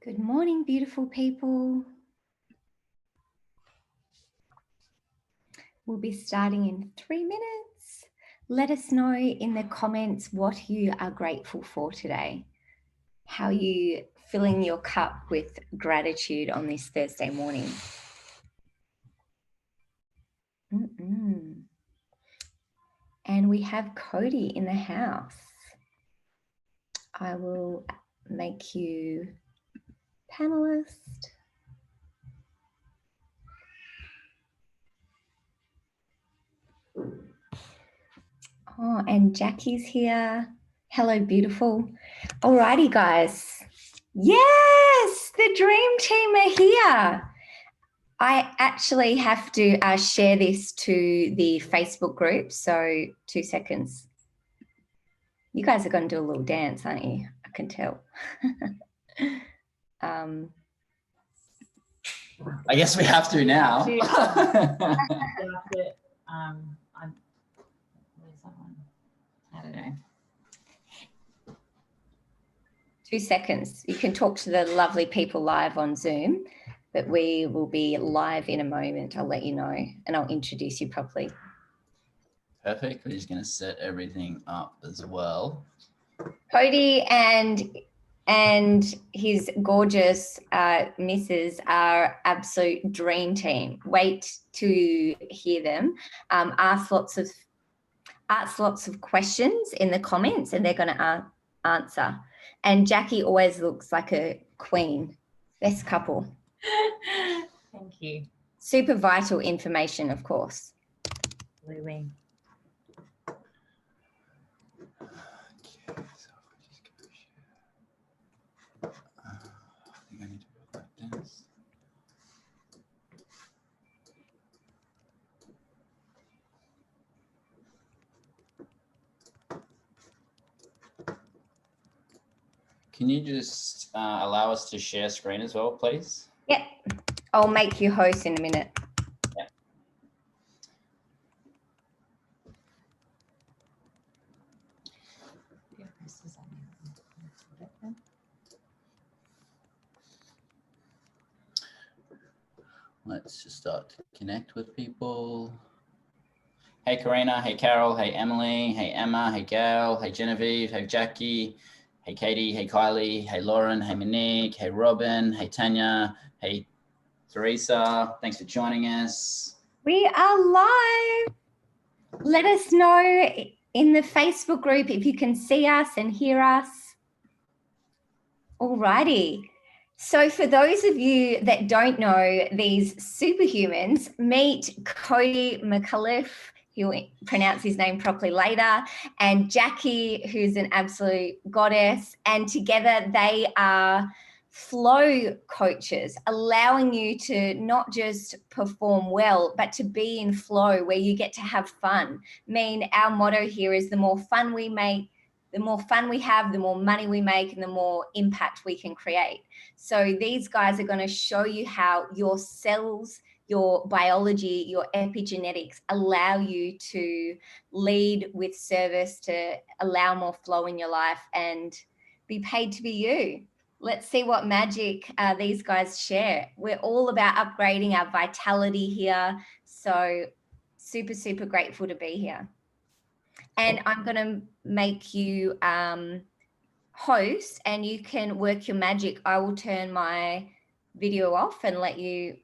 Good morning, beautiful people. We'll be starting in 3 minutes. Let us know in the comments what you are grateful for today. How you filling your cup with gratitude on this Thursday morning. And we have Cody in the house. I will make you panelist. Oh, and Jackie's here. Hello, beautiful. Alrighty, guys. Yes, the dream team are here. I actually have to share this to the Facebook group. So 2 seconds. You guys are going to do a little dance, aren't you? I can tell. I guess we have to now. I don't know. 2 seconds. You can talk to the lovely people live on Zoom, but we will be live in a moment. I'll let you know and I'll introduce you properly. Perfect. We're just going to set everything up as well. Cody and his gorgeous missus are absolute dream team. Wait to hear them. Ask lots of questions in the comments and they're going to answer. And Jackie always looks like a queen. Best couple. Thank you. Super vital information, of course. Absolutely. Can you just allow us to share screen as well, please? Yep. I'll make you host in a minute. Yeah. Let's just start to connect with people. Hey, Karina. Hey, Carol. Hey, Emily. Hey, Emma. Hey, Gail. Hey, Genevieve. Hey, Jackie. Hey, Katie. Hey, Kylie. Hey, Lauren. Hey, Monique. Hey, Robin. Hey, Tanya. Hey, Teresa. Thanks for joining us. We are live. Let us know in the Facebook group if you can see us and hear us. Alrighty. So for those of you that don't know these superhumans, meet Cody Mcauliffe. He'll pronounce his name properly later, and Jackie, who's an absolute goddess. And together they are flow coaches, allowing you to not just perform well, but to be in flow where you get to have fun. I mean, our motto here is the more fun we make, the more fun we have, the more money we make, and the more impact we can create. So these guys are going to show you how your cells, your biology, your epigenetics allow you to lead with service, to allow more flow in your life and be paid to be you. Let's see what magic these guys share. We're all about upgrading our vitality here. So super, super grateful to be here. And I'm going to make you host and you can work your magic. I will turn my video off and let you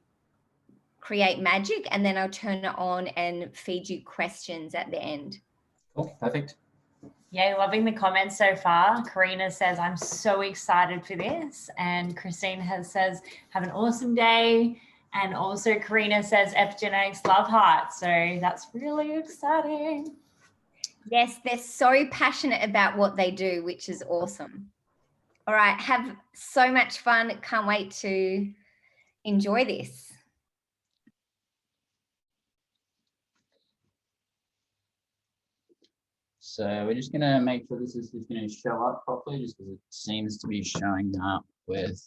create magic, and then I'll turn it on and feed you questions at the end. Cool, perfect. Yeah, loving the comments so far. Karina says, I'm so excited for this. And Christine says, have an awesome day. And also Karina says, Epigenetics love heart. So that's really exciting. Yes, they're so passionate about what they do, which is awesome. All right, have so much fun. Can't wait to enjoy this. So we're just going to make sure this is going to show up properly, just because it seems to be showing up with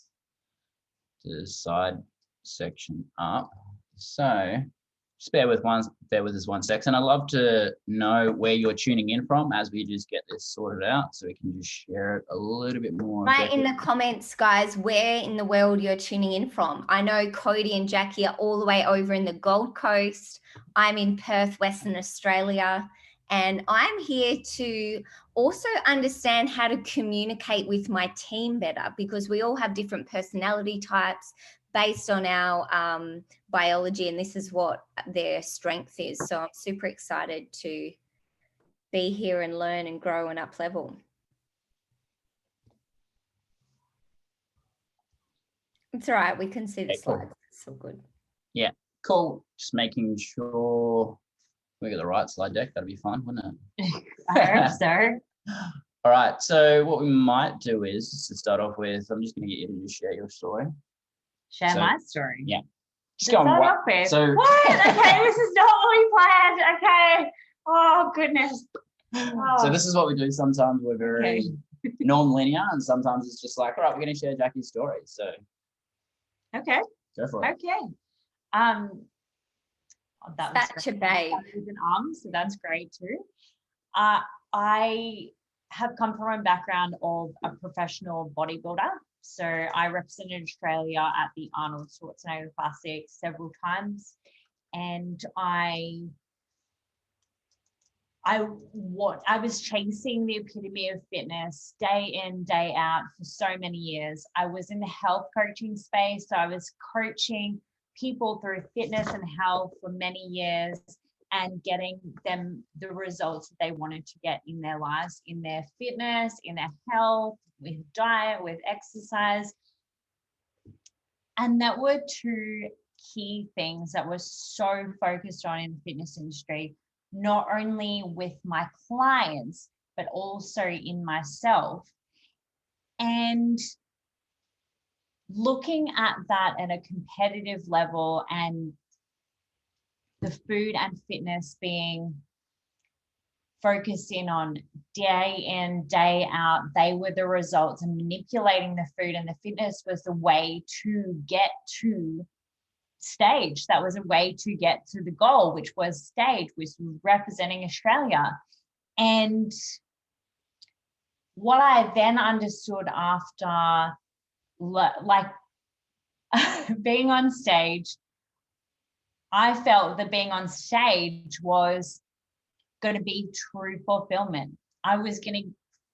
the side section up. So just bear with us 1 second. I'd love to know where you're tuning in from as we just get this sorted out, so we can just share it a little bit more. Write in the comments, guys, where in the world you're tuning in from. I know Cody and Jackie are all the way over in the Gold Coast. I'm in Perth, Western Australia. And I'm here to also understand how to communicate with my team better, because we all have different personality types based on our biology, and this is what their strength is. So I'm super excited to be here and learn and grow and up level. It's all right. We can see the slides. Cool. It's so good. Yeah, cool. Just making sure we get the right slide deck. That'd be fun, wouldn't it? I hope so. All right. So what we might do is, just to start off with, I'm just going to get you to just share your story. Share my story. Yeah. Just go on. So what? Okay, this is not what we planned. Okay. Oh goodness. Oh. So this is what we do. Sometimes we're very non-linear, and sometimes it's just like, all right, we're going to share Jackie's story. So. Okay. Go for it. Okay. That was such a babe. With an arm, so that's great too. I have come from a background of a professional bodybuilder. So I represented Australia at the Arnold Schwarzenegger Classic several times, and I was chasing the epitome of fitness day in, day out for so many years. I was in the health coaching space, so I was coaching people through fitness and health for many years and getting them the results that they wanted to get in their lives, in their fitness, in their health, with diet, with exercise. And that were two key things that was so focused on in the fitness industry, not only with my clients, but also in myself. And looking at that at a competitive level, and the food and fitness being focused in on day in, day out, they were the results, and manipulating the food and the fitness was the way to get to stage. That was a way to get to the goal, which was stage, which was representing Australia. And what I then understood after being on stage, I felt that being on stage was going to be true fulfillment. I was going to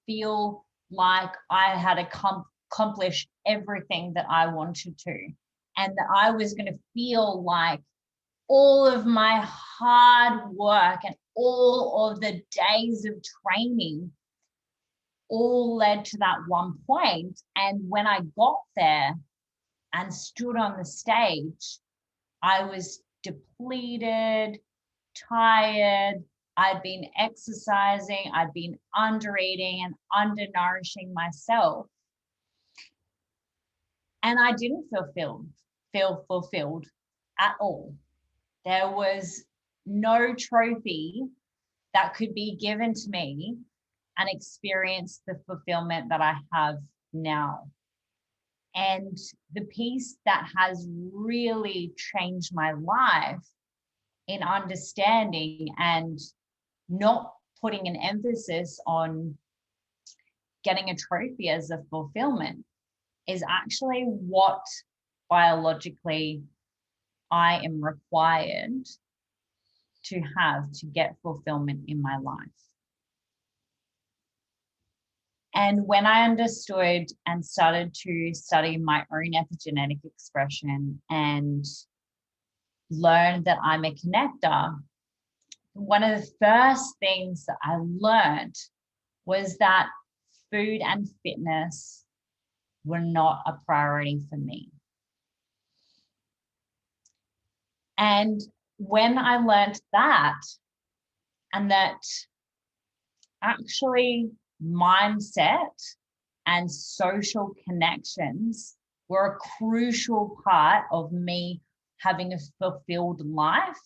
feel like I had accomplished everything that I wanted to, and that I was going to feel like all of my hard work and all of the days of training all led to that one point. And when I got there and stood on the stage, I was depleted, tired. I'd been exercising, I'd been under-eating and undernourishing myself. And I didn't feel fulfilled at all. There was no trophy that could be given to me and experience the fulfillment that I have now. And the piece that has really changed my life in understanding and not putting an emphasis on getting a trophy as a fulfillment is actually what biologically I am required to have to get fulfillment in my life. And when I understood and started to study my own epigenetic expression and learned that I'm a connector, one of the first things that I learned was that food and fitness were not a priority for me. And when I learned that, and that actually mindset and social connections were a crucial part of me having a fulfilled life,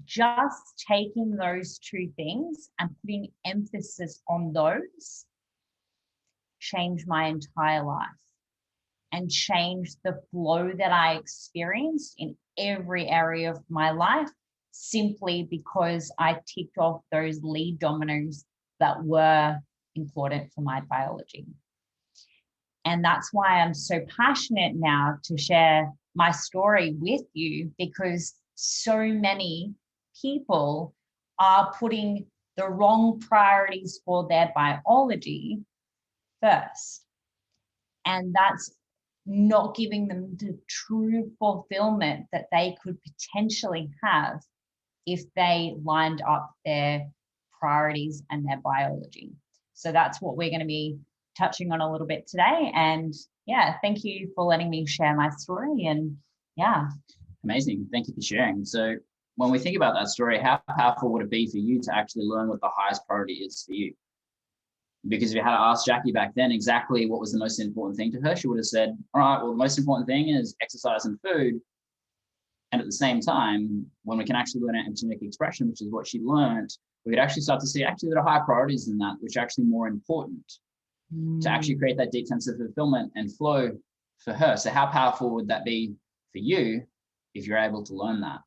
just taking those two things and putting emphasis on those changed my entire life. and changed the flow that I experienced in every area of my life, simply because I ticked off those lead dominoes that were important for my biology. And that's why I'm so passionate now to share my story with you, because so many people are putting the wrong priorities for their biology first. And that's not giving them the true fulfillment that they could potentially have if they lined up their priorities and their biology. So that's what we're going to be touching on a little bit today. And yeah, thank you for letting me share my story. And yeah. Amazing. Thank you for sharing. So when we think about that story, how powerful would it be for you to actually learn what the highest priority is for you? Because if you had to ask Jackie back then exactly what was the most important thing to her, she would have said, all right, well, the most important thing is exercise and food. And at the same time, when we can actually learn our epigenetic expression, which is what she learned, we could actually start to see actually there are higher priorities than that, which are actually more important to actually create that deep sense of fulfillment and flow for her. So how powerful would that be for you if you're able to learn that?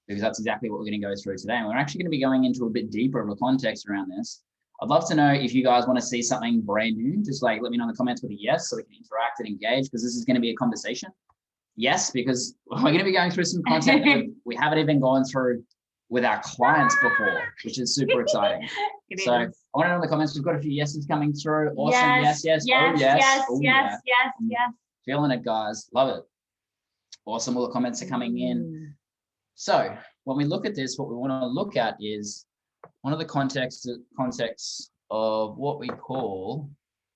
Because that's exactly what we're going to go through today. And we're actually going to be going into a bit deeper of a context around this. I'd love to know if you guys want to see something brand new, just like let me know in the comments with a yes, so we can interact and engage, because this is going to be a conversation. Yes, because we're going to be going through some content that we haven't even gone through with our clients before, which is super exciting. So I want to know in the comments, we've got a few yeses coming through. Awesome. Yes. Yes. Feeling it, guys. Love it. Awesome. All the comments are coming in. So when we look at this, what we want to look at is one of the contexts of what we call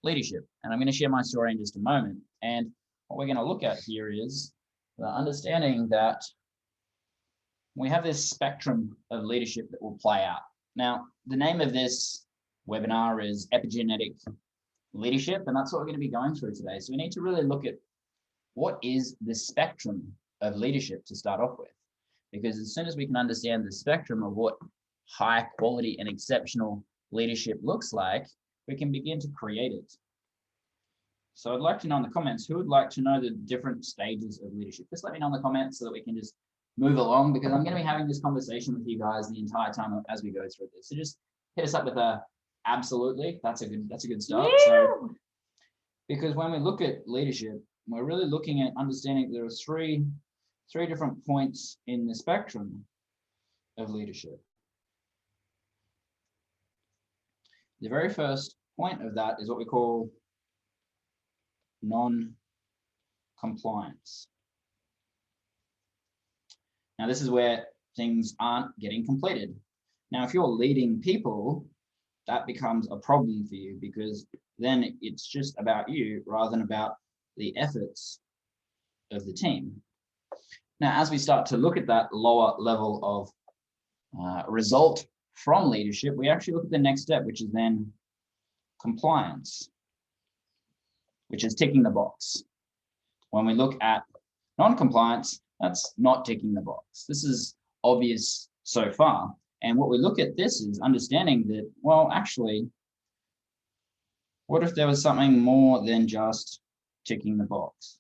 leadership. And I'm going to share my story in just a moment. And what we're going to look at here is the understanding that we have this spectrum of leadership that will play out. Now, the name of this webinar is Epigenetic Leadership, and that's what we're going to be going through today. So we need to really look at what is the spectrum of leadership to start off with. Because as soon as we can understand the spectrum of what high quality and exceptional leadership looks like, we can begin to create it. So I'd like to know in the comments, who would like to know the different stages of leadership? Just let me know in the comments so that we can just move along, because I'm going to be having this conversation with you guys the entire time as we go through this. So just hit us up with a absolutely. That's a good start. So, because when we look at leadership, we're really looking at understanding there are three different points in the spectrum of leadership. The very first point of that is what we call non-compliance. Now, this is where things aren't getting completed. Now, if you're leading people, that becomes a problem for you, because then it's just about you rather than about the efforts of the team. Now, as we start to look at that lower level of result from leadership, we actually look at the next step, which is then compliance, which is ticking the box. When we look at non-compliance, that's not ticking the box. This is obvious so far. And what we look at this is understanding that, well, actually, what if there was something more than just ticking the box?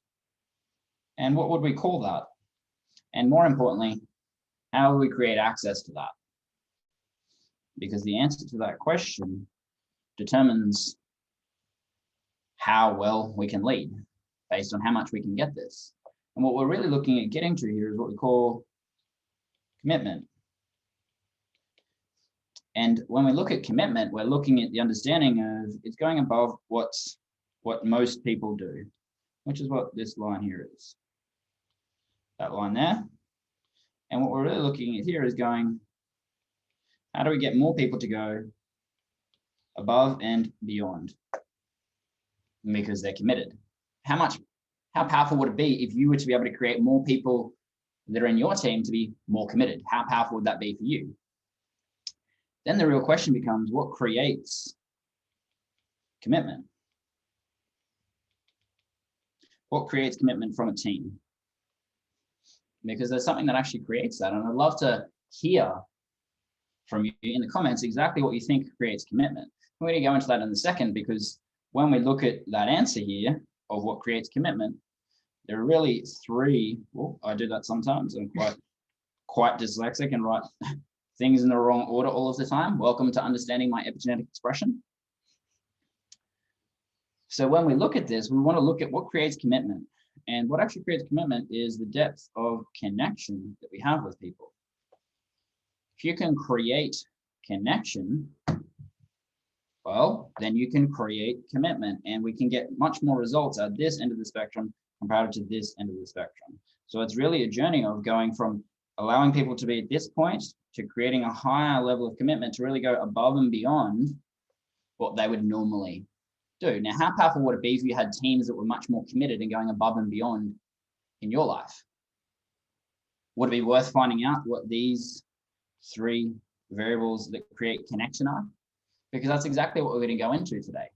And what would we call that? And more importantly, how do we create access to that? Because the answer to that question determines how well we can lead based on how much we can get this. And what we're really looking at getting to here is what we call commitment. And when we look at commitment, we're looking at the understanding of it's going above what most people do, which is what this line here is. That line there. And what we're really looking at here is going, how do we get more people to go above and beyond? Because they're committed. How powerful would it be if you were to be able to create more people that are in your team to be more committed? How powerful would that be for you? Then the real question becomes, what creates commitment? What creates commitment from a team? Because there's something that actually creates that. And I'd love to hear from you in the comments exactly what you think creates commitment. We're going to go into that in a second, because when we look at that answer here of what creates commitment, there are really three. Well, I do that sometimes. I'm quite dyslexic and write things in the wrong order all of the time. Welcome to understanding my epigenetic expression. So when we look at this, we want to look at what creates commitment. And what actually creates commitment is the depth of connection that we have with people. If you can create connection, well, then you can create commitment, and we can get much more results at this end of the spectrum compared to this end of the spectrum. So it's really a journey of going from allowing people to be at this point to creating a higher level of commitment to really go above and beyond what they would normally do. Now, how powerful would it be if you had teams that were much more committed and going above and beyond in your life? Would it be worth finding out what these three variables that create connection are? Because that's exactly what we're going to go into today.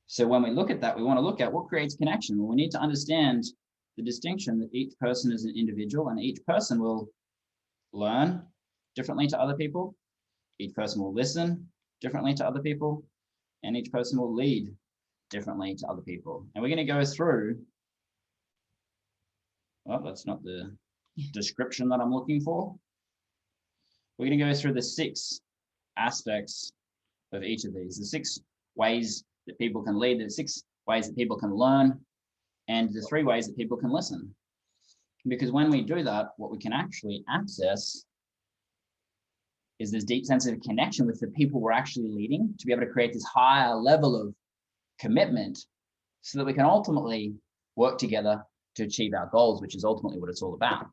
So when we look at that, we want to look at what creates connection. Well, we need to understand the distinction that each person is an individual, and each person will learn differently to other people. Each person will listen differently to other people, and each person will lead differently to other people. And we're going to go through, well, that's not the description that I'm looking for. We're going to go through the 6 aspects of each of these, the 6 ways that people can lead, the 6 ways that people can learn, and the 3 ways that people can listen. Because when we do that, what we can actually access is this deep sense of connection with the people we're actually leading, to be able to create this higher level of commitment so that we can ultimately work together to achieve our goals, which is ultimately what it's all about.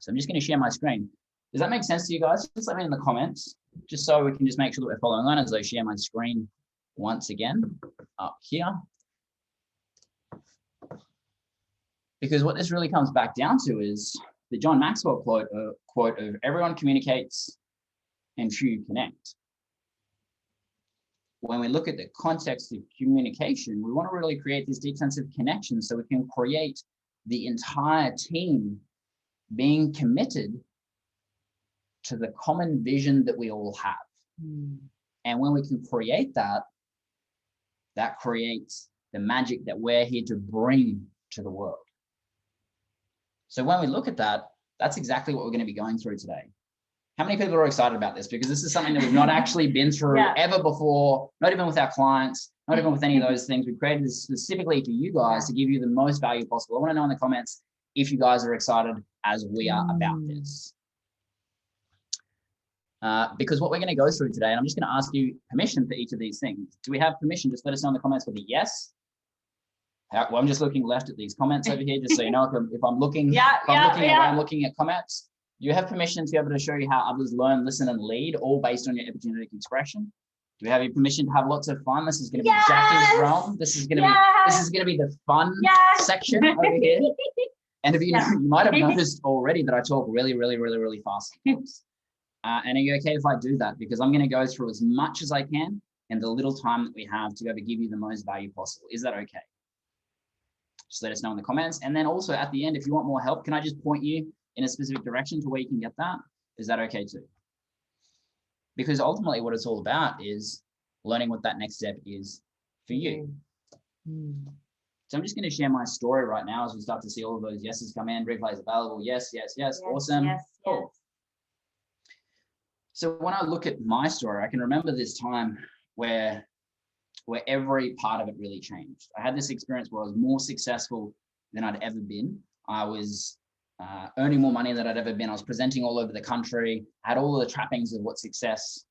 So I'm just going to share my screen. Does that make sense to you guys? Just let me know in the comments, just so we can just make sure that we're following on as I share my screen once again up here. Because what this really comes back down to is the John Maxwell quote of everyone communicates and few connect. When we look at the context of communication, we want to really create this deep sense of connection so we can create the entire team being committed to the common vision that we all have. And when we can create that, that creates the magic that we're here to bring to the world. So when we look at that, that's exactly what we're going to be going through today. How many people are excited about this? Because this is something that we've not actually been through ever before, not even with our clients, not even with any of those things. We've created this specifically for you guys to give you the most value possible. I want to know in the comments if you guys are excited as we are about this. Because what we're going to go through today, and I'm just going to ask you permission for each of these things. Do we have permission? Just let us know in the comments with a yes. Well, I'm just looking left at these comments over here, just so you know if I'm looking, I'm looking at comments. Do you have permission to be able to show you how others learn, listen, and lead, all based on your epigenetic expression? Do we have your permission to have lots of fun? This is going to be Jackie's realm. This is going to be the fun section over here. And if you might have noticed already that I talk really, really, really, really fast. And are you okay if I do that? Because I'm going to go through as much as I can in the little time that we have to be able to give you the most value possible. Is that okay? Just let us know in the comments. And then also at the end, if you want more help, can I just point you in a specific direction to where you can get that? Is that okay too? Because ultimately what it's all about is learning what that next step is for you. So I'm just going to share my story right now as we start to see all of those yeses come in. Replay is available. Yes. Awesome. Cool. So when I look at my story, I can remember this time where every part of it really changed. I had this experience where I was more successful than I'd ever been. I was earning more money than I'd ever been. I was presenting all over the country. I had all of the trappings of what success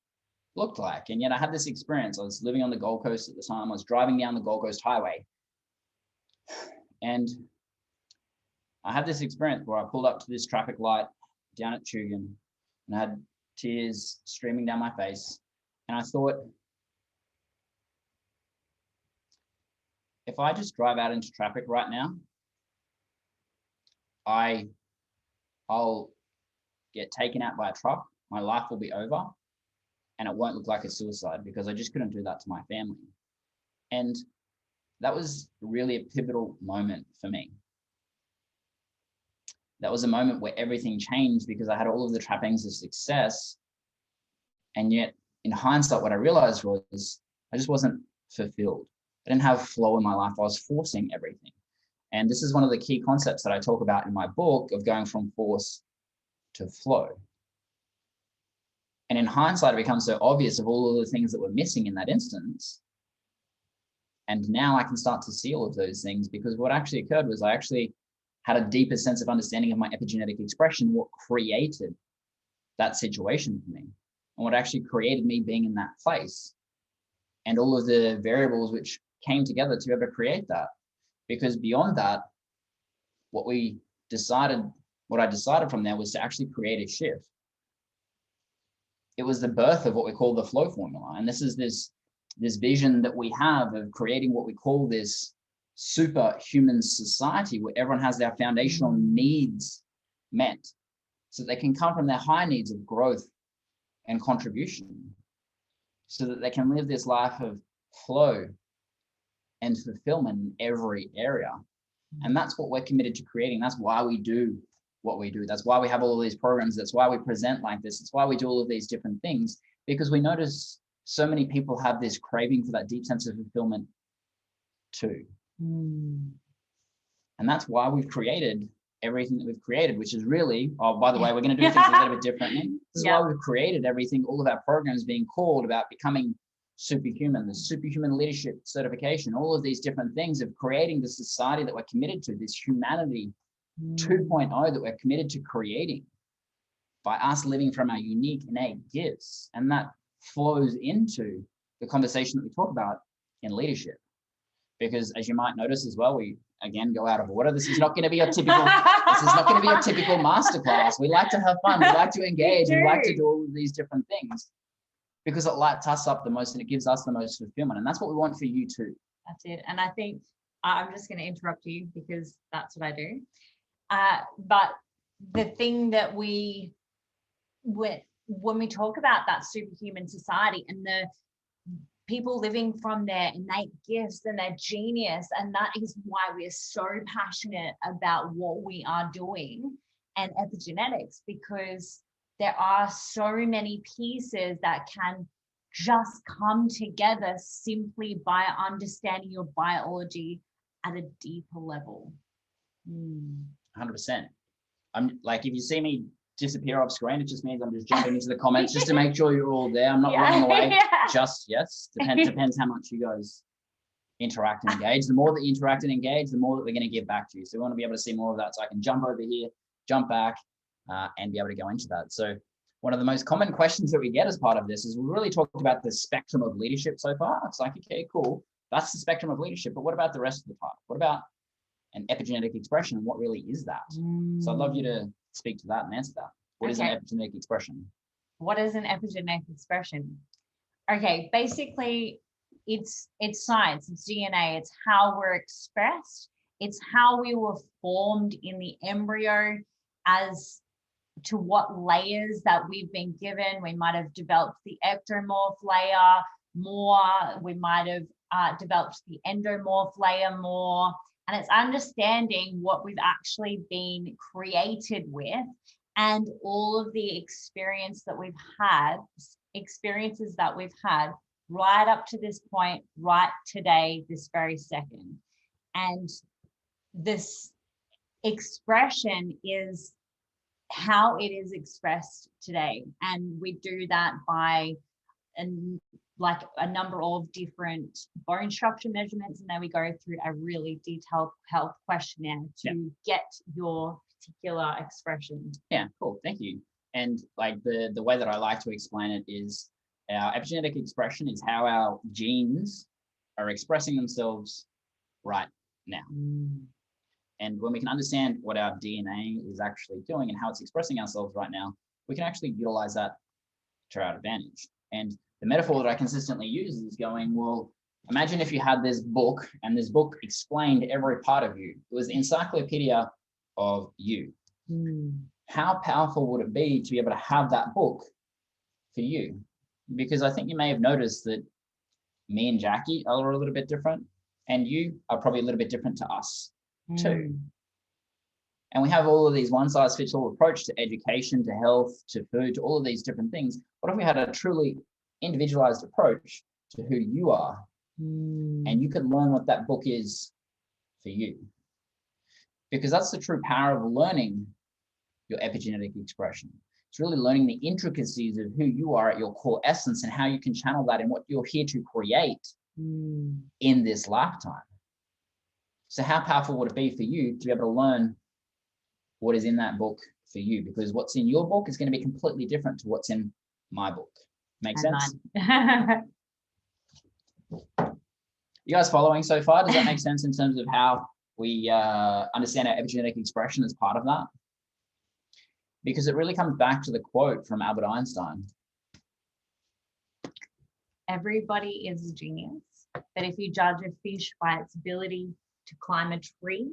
looked like. And yet I had this experience. I was living on the Gold Coast at the time. I was driving down the Gold Coast Highway. And I had this experience where I pulled up to this traffic light down at Tugun, and I had tears streaming down my face. And I thought, if I just drive out into traffic right now, I'll get taken out by a truck. My life will be over, and it won't look like a suicide because I just couldn't do that to my family. And that was really a pivotal moment for me. That was a moment where everything changed because I had all of the trappings of success. And yet in hindsight, what I realized was I just wasn't fulfilled. I didn't have flow in my life. I was forcing everything. And this is one of the key concepts that I talk about in my book of going from force to flow. And in hindsight, it becomes so obvious of all of the things that were missing in that instance. And now I can start to see all of those things, because what actually occurred was I actually had a deeper sense of understanding of my epigenetic expression, what created that situation for me, and what actually created me being in that place, and all of the variables which came together to be able to create that. Because beyond that, what I decided from there was to actually create a shift. It was the birth of what we call the flow formula. And this is this vision that we have of creating what we call this superhuman society, where everyone has their foundational needs met, so they can come from their high needs of growth and contribution, so that they can live this life of flow and fulfillment in every area. And that's what we're committed to creating. That's why we do what we do. That's why we have all of these programs. That's why we present like this. It's why we do all of these different things, because we notice so many people have this craving for that deep sense of fulfillment too. And that's why we've created everything that we've created, which is really, oh, by the way, we're going to do things a little bit differently. This is why we've created everything, all of our programs being called about becoming superhuman, the superhuman leadership certification, all of these different things of creating the society that we're committed to, this humanity 2.0 that we're committed to creating by us living from our unique innate gifts. And that flows into the conversation that we talk about in leadership. Because as you might notice as well, we again go out of order. This is not going to be a typical, masterclass. We like to have fun. We like to engage. We like to do all of these different things, because it lights us up the most and it gives us the most fulfillment. And that's what we want for you too. That's it. And I think I'm just going to interrupt you, because that's what I do. But the thing that when we talk about that superhuman society and the people living from their innate gifts and their genius, and that is why we are so passionate about what we are doing and epigenetics, because there are so many pieces that can just come together simply by understanding your biology at a deeper level. 100%. I'm like, if you see me disappear off screen, it just means I'm just jumping into the comments just to make sure you're all there. I'm not running away just yet. Depends how much you guys interact and engage. The more that you interact and engage, the more that we're going to give back to you. So we want to be able to see more of that, so I can jump over here, jump back, and be able to go into that. So one of the most common questions that we get as part of this is, we really talked about the spectrum of leadership so far. It's like, okay, cool. That's the spectrum of leadership, but what about the rest of the part? What about an epigenetic expression? What really is that? So I'd love you to speak to that and answer that. What is an epigenetic expression? What is an epigenetic expression? Okay, basically it's science, it's DNA, it's how we're expressed, it's how we were formed in the embryo, as to what layers that we've been given. We might have developed the ectomorph layer more, we might have developed the endomorph layer more, and it's understanding what we've actually been created with, and all of the experiences that we've had right up to this point, right today, this very second. And this expression is how it is expressed today. And we do that by a number of different bone structure measurements, and then we go through a really detailed health questionnaire to get your particular expression. Yeah, cool. Thank you. And like the way that I like to explain it is, our epigenetic expression is how our genes are expressing themselves right now. And when we can understand what our DNA is actually doing and how it's expressing ourselves right now, we can actually utilize that to our advantage. And the metaphor that I consistently use is going, well, imagine if you had this book, and this book explained every part of you. It was the encyclopedia of you. How powerful would it be to be able to have that book for you? Because I think you may have noticed that me and Jackie are a little bit different, and you are probably a little bit different to us too. And we have all of these one-size-fits-all approach to education, to health, to food, to all of these different things. What if we had a truly individualized approach to who you are And you can learn what that book is for you. Because that's the true power of learning your epigenetic expression. It's really learning the intricacies of who you are at your core essence and how you can channel that in what you're here to create in this lifetime. So how powerful would it be for you to be able to learn what is in that book for you? Because what's in your book is going to be completely different to what's in my book. Make sense? You guys following so far? Does that make sense in terms of how we understand our epigenetic expression as part of that? Because it really comes back to the quote from Albert Einstein. Everybody is a genius, but if you judge a fish by its ability to climb a tree,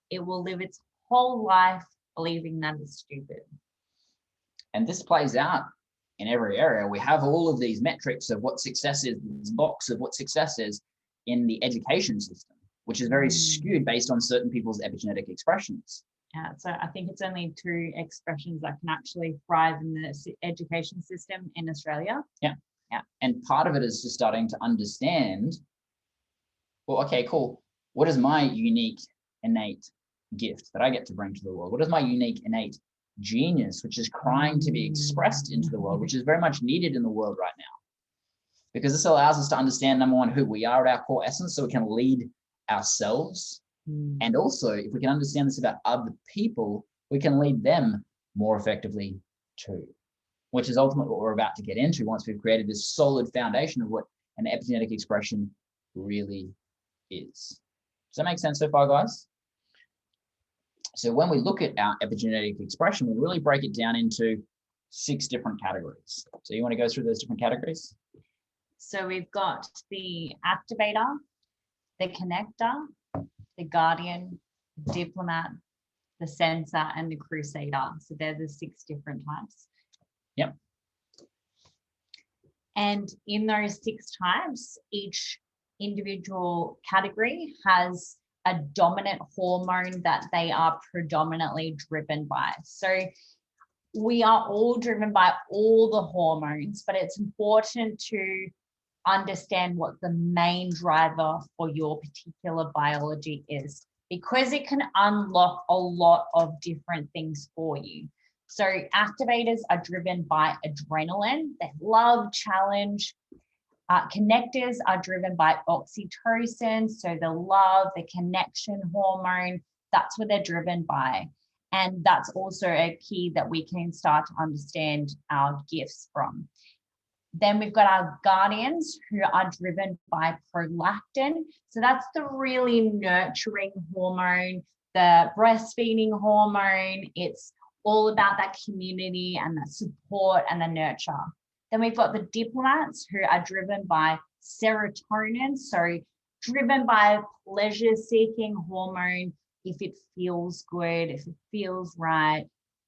it will live its whole life believing that it's stupid. And this plays out in every area. We have all of these metrics of what success is, this box of what success is in the education system, which is very skewed based on certain people's epigenetic expressions. Yeah, so I think it's only 2 expressions that can actually thrive in the education system in Australia. Yeah. And part of it is just starting to understand, well, okay, cool. What is my unique, innate gift that I get to bring to the world? What is my unique, innate genius, which is crying to be expressed into the world, which is very much needed in the world right now? Because this allows us to understand, number one, who we are at our core essence, so we can lead ourselves. And also, if we can understand this about other people, we can lead them more effectively too, which is ultimately what we're about to get into once we've created this solid foundation of what an epigenetic expression really is. Does that make sense so far, guys? So when we look at our epigenetic expression, we really break it down into 6 different categories. So you want to go through those different categories? So we've got the activator, the connector, the guardian, the diplomat, the sensor, and the crusader. So they're the 6 different types. Yep. And in those 6 types, each individual category has a dominant hormone that they are predominantly driven by. So we are all driven by all the hormones, but it's important to understand what the main driver for your particular biology is, because it can unlock a lot of different things for you. So activators are driven by adrenaline. They love challenge. Connectors are driven by oxytocin. So the love, the connection hormone, that's what they're driven by. And that's also a key that we can start to understand our gifts from. Then we've got our guardians, who are driven by prolactin. So that's the really nurturing hormone, the breastfeeding hormone. It's all about that community and that support and the nurture. Then we've got the diplomats, who are driven by serotonin. So driven by pleasure-seeking hormone, if it feels good, if it feels right,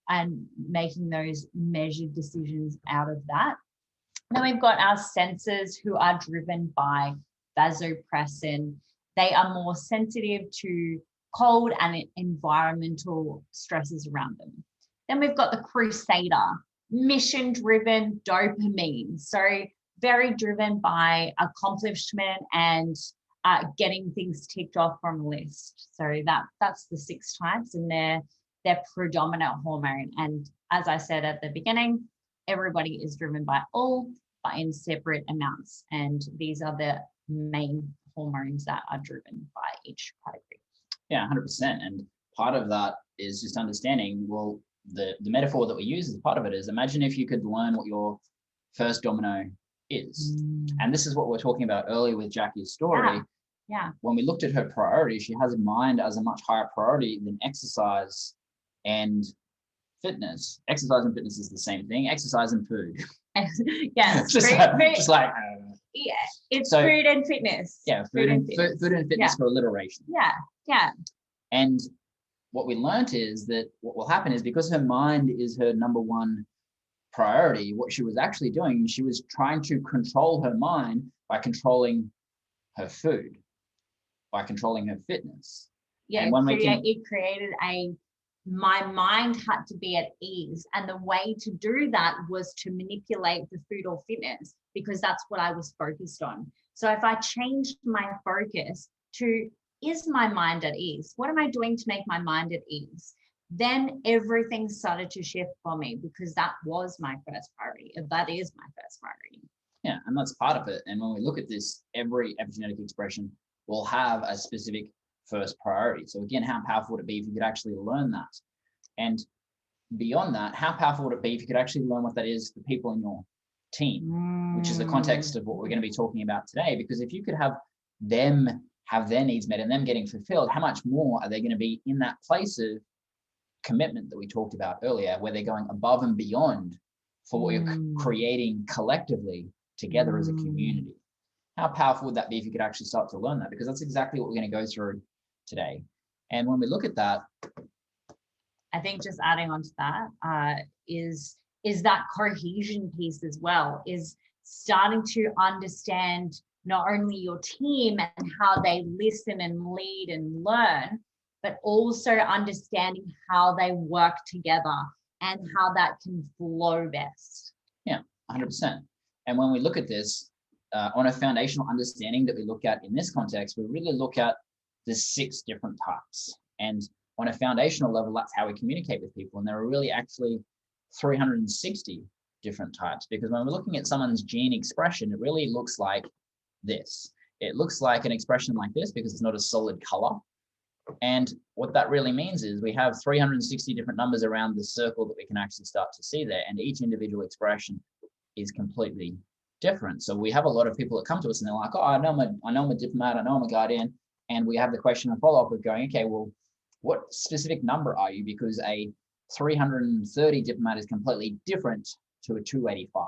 and making those measured decisions out of that. Then we've got our sensors, who are driven by vasopressin. They are more sensitive to cold and environmental stresses around them. Then we've got the crusader, mission-driven dopamine. So very driven by accomplishment and getting things ticked off from a list. So that's the 6 types, and they're predominant hormone. And as I said at the beginning, everybody is driven by all, but in separate amounts. And these are the main hormones that are driven by each category. Yeah, 100%. And part of that is just understanding, well, the metaphor that we use as part of it is, imagine if you could learn what your first domino is. And this is what we're talking about earlier with Jackie's story. Yeah. When we looked at her priority, she has mind as a much higher priority than exercise and fitness. Exercise and fitness is the same thing. Exercise and food. Yeah. Just like yeah, it's so, food and fitness. Yeah, food and fitness for alliteration. Yeah. And what we learned is that what will happen is, because her mind is her number one priority, what she was actually doing, she was trying to control her mind by controlling her food, by controlling her fitness. Yeah, it created my mind had to be at ease. And the way to do that was to manipulate the food or fitness, because that's what I was focused on. So if I changed my focus to, is my mind at ease? What am I doing to make my mind at ease? Then everything started to shift for me, because that was my first priority. That is my first priority. Yeah, and that's part of it. And when we look at this, every epigenetic expression will have a specific first priority. So again, how powerful would it be if you could actually learn that? And beyond that, how powerful would it be if you could actually learn what that is for people in your team, which is the context of what we're going to be talking about today. Because if you could have them have their needs met and them getting fulfilled, how much more are they going to be in that place of commitment that we talked about earlier, where they're going above and beyond for what you're creating collectively together as a community? How powerful would that be if you could actually start to learn that? Because that's exactly what we're going to go through today. And when we look at that, I think just adding on to that is that cohesion piece as well, is starting to understand not only your team and how they listen and lead and learn, but also understanding how they work together and how that can flow best. Yeah, 100%. And when we look at this, on a foundational understanding that we look at in this context, we really look at the 6 different types. And on a foundational level, that's how we communicate with people. And there are really actually 360 different types, because when we're looking at someone's gene expression, it really looks like this. It looks like an expression like this because it's not a solid color. And what that really means is we have 360 different numbers around the circle that we can actually start to see there. And each individual expression is completely different. So we have a lot of people that come to us and they're like, oh, I know I'm a diplomat, I know I'm a guardian. And we have the question and follow up with going, okay, well, what specific number are you? Because a 330 diplomat is completely different to a 285.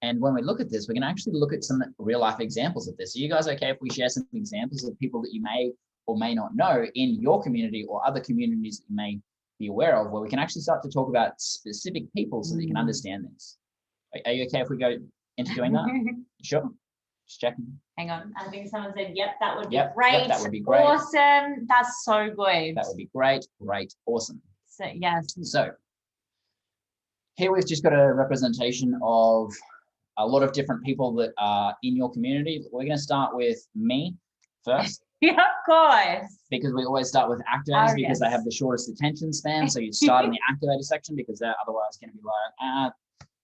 And when we look at this, we can actually look at some real life examples of this. Are you guys okay if we share some examples of people that you may or may not know in your community or other communities that you may be aware of, where we can actually start to talk about specific people so that you can understand this? Are you okay if we go into doing that? Sure. Just checking. Hang on. I think someone said, yep, that would be great. Yep, that would be great. Awesome. That's so good. That would be great. Great. Awesome. So, yes. So here we've just got a representation of a lot of different people that are in your community. We're going to start with me first. Yeah, of course. Because we always start with activators because they have the shortest attention span. So you start in the activator section because they're otherwise going to be like,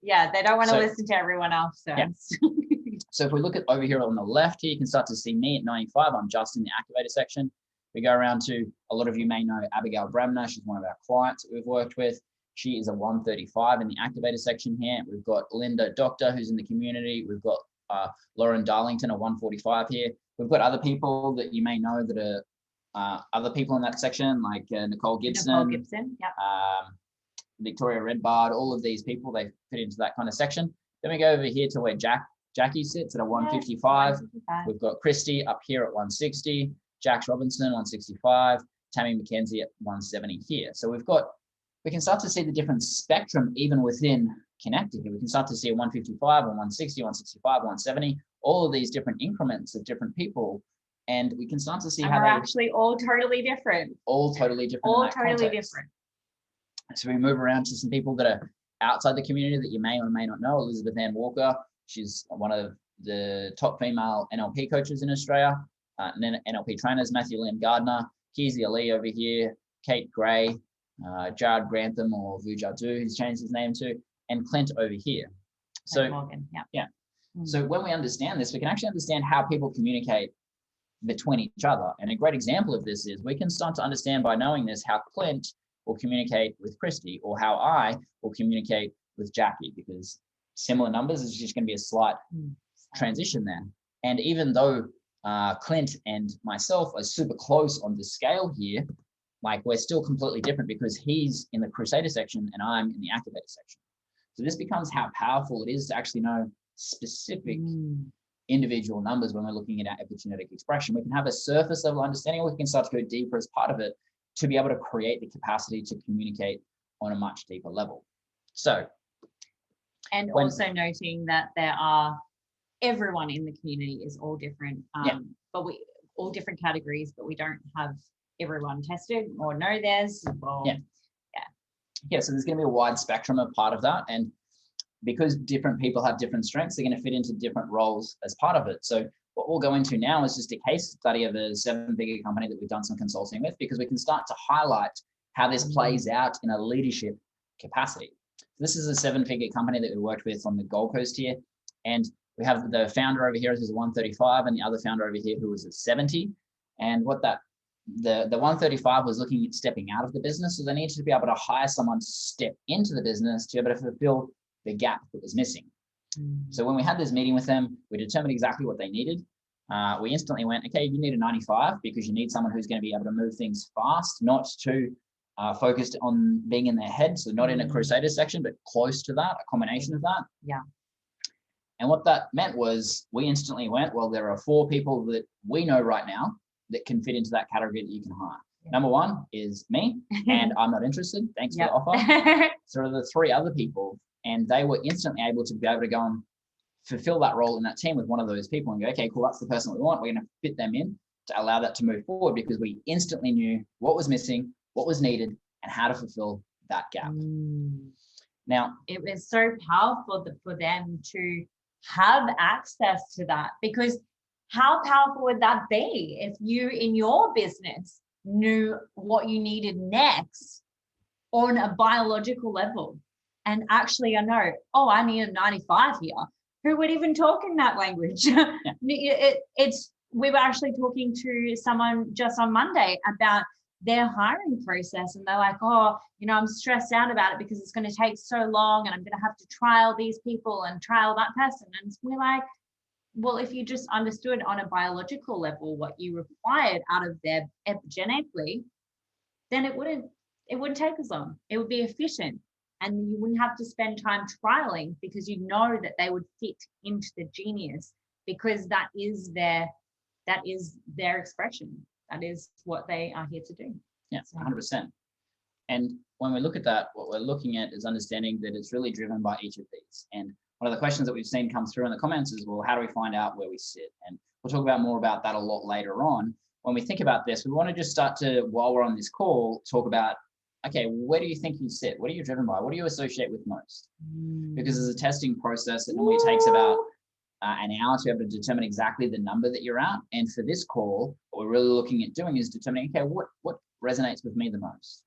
yeah, they don't want to listen to everyone else first. Yeah. So if we look at over here on the left here, you can start to see me at 95. I'm just in the activator section. We go around to, a lot of you may know Abigail Bremner. She's one of our clients that we've worked with. She is a 135 in the activator section here. We've got Linda Doctor, who's in the community. We've got Lauren Darlington, a 145 here. We've got other people that you may know that are other people in that section, like Nicole Gibson. Yep. Victoria Redbard, all of these people, they fit into that kind of section. Then we go over here to where Jackie sits at a 155. We've got Christy up here at 160, Jax Robinson, 165, Tammy McKenzie at 170 here. So we can start to see the different spectrum even within connected here. We can start to see a 155, a 160, 165, 170, all of these different increments of different people. And we can start to see how they're actually all totally different. All totally different. All totally different. So we move around to some people that are outside the community that you may or may not know. Elizabeth Ann Walker, she's one of the top female NLP coaches in Australia, and then NLP trainers. Matthew Liam Gardner, Kezia Lee over here, Kate Gray, Jared Grantham or Vujadu, who's changed his name to, and Clint over here. So Morgan, yeah. So when we understand this, we can actually understand how people communicate between each other. And a great example of this is we can start to understand by knowing this how Clint will communicate with Christy, or how I will communicate with Jackie, because similar numbers is just going to be a slight transition there. And even though Clint and myself are super close on the scale here, like we're still completely different because he's in the Crusader section and I'm in the Activator section. So this becomes how powerful it is to actually know specific individual numbers when we're looking at our epigenetic expression. We can have a surface level understanding, or we can start to go deeper as part of it to be able to create the capacity to communicate on a much deeper level. So, and also noting that everyone in the community is all different, but we all different categories, but we don't have everyone tested or know theirs. So there's going to be a wide spectrum of part of that. And because different people have different strengths, they're going to fit into different roles as part of it. So what we'll go into now is just a case study of a 7-figure company that we've done some consulting with, because we can start to highlight how this plays out in a leadership capacity. This is a 7-figure company that we worked with on the Gold Coast here. And we have the founder over here who's a 135 and the other founder over here who was at 70. And what that, the 135 was looking at stepping out of the business. So they needed to be able to hire someone to step into the business to be able to fulfill the gap that was missing. So when we had this meeting with them, we determined exactly what they needed. We instantly went, okay, you need a 95 because you need someone who's going to be able to move things fast, not too focused on being in their head. So not in a Crusader section, but close to that, a combination of that. Yeah. And what that meant was we instantly went, well, there are 4 people that we know right now that can fit into that category that you can hire. Number 1 is me, and I'm not interested. Thanks for the offer. So the 3 other people, and they were instantly able to be able to go and fulfill that role in that team with one of those people and go, okay, cool, that's the person we want. We're going to fit them in to allow that to move forward, because we instantly knew what was missing, what was needed, and how to fulfill that gap. Now, it was so powerful for them to have access to that, because how powerful would that be if you in your business knew what you needed next on a biological level? And actually, I know, oh, I need a 95 here. Who would even talk in that language? We were actually talking to someone just on Monday about their hiring process, and they're like, oh, I'm stressed out about it because it's going to take so long and I'm going to have to trial these people and trial that person. And we're like, well, if you just understood on a biological level what you required out of them epigenetically, then it wouldn't take as long. It would be efficient, and you wouldn't have to spend time trialing, because you know that they would fit into the genius, because that is their expression. That is what they are here to do. Yeah, 100%. And when we look at that, what we're looking at is understanding that it's really driven by each of these. And one of the questions that we've seen come through in the comments is, well, how do we find out where we sit? And we'll talk about more about that a lot later on. When we think about this, we want to just start to, while we're on this call, talk about, okay, where do you think you sit? What are you driven by? What do you associate with most? Because there's a testing process that normally takes about an hour to be able to determine exactly the number that you're at. And for this call, what we're really looking at doing is determining, okay, what resonates with me the most?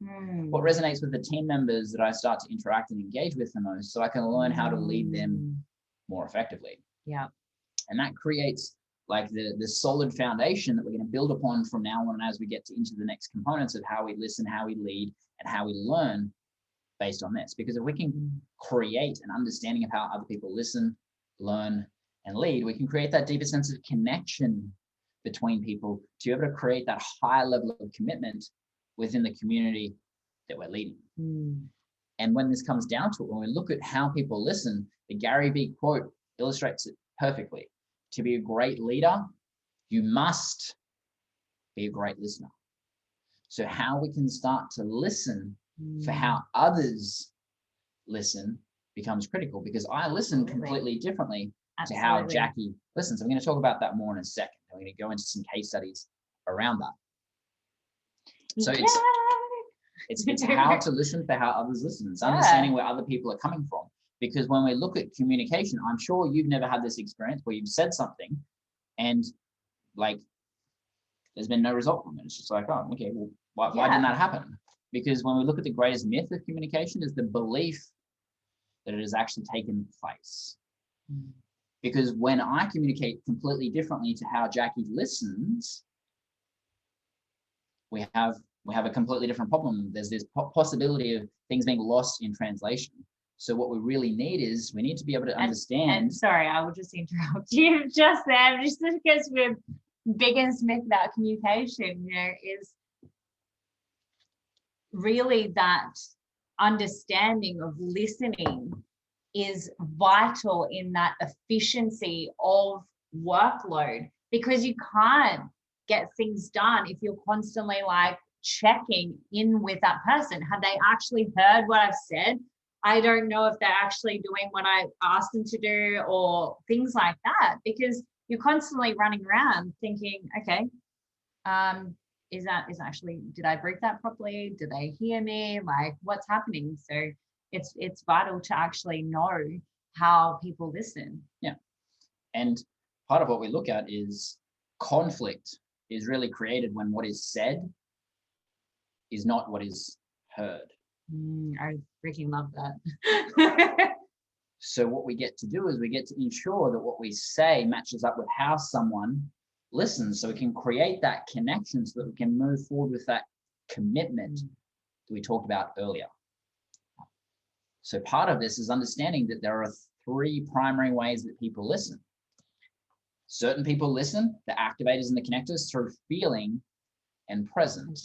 What resonates with the team members that I start to interact and engage with the most, so I can learn how to lead them more effectively. Yeah. And that creates like the solid foundation that we're going to build upon from now on as we get into the next components of how we listen, how we lead, and how we learn based on this. Because if we can create an understanding of how other people listen, learn, and lead, we can create that deeper sense of connection between people to be able to create that high level of commitment within the community that we're leading. And when this comes down to it, when we look at how people listen, the Gary Vee quote illustrates it perfectly. To be a great leader, you must be a great listener. So how we can start to listen for how others listen becomes critical, because I listen completely differently to how Jackie listens. I'm going to talk about that more in a second. I'm going to go into some case studies around that. So it's how to listen for how others listen. It's understanding where other people are coming from. Because when we look at communication, I'm sure you've never had this experience where you've said something and like there's been no result from it. It's just like, oh, okay, well, why didn't that happen? Because when we look at the greatest myth of communication is the belief that it has actually taken place. Because when I communicate completely differently to how Jackie listens, we have a completely different problem. There's this possibility of things being lost in translation. So what we really need is we need to be able to understand. And sorry, I will just interrupt you just there, just because we're biggest myth about communication, is really that understanding of listening is vital in that efficiency of workload, because you can't get things done if you're constantly like checking in with that person. Have they actually heard what I've said? I don't know if they're actually doing what I asked them to do, or things like that, because you're constantly running around thinking, okay, is actually, did I brief that properly? Do they hear me? Like, what's happening? So it's vital to actually know how people listen. Yeah. And part of what we look at is conflict is really created when what is said is not what is heard. I freaking love that. So what we get to do is we get to ensure that what we say matches up with how someone listens, so we can create that connection so that we can move forward with that commitment that we talked about earlier. So part of this is understanding that there are 3 primary ways that people listen. Certain people listen, the activators and the connectors, through feeling and present,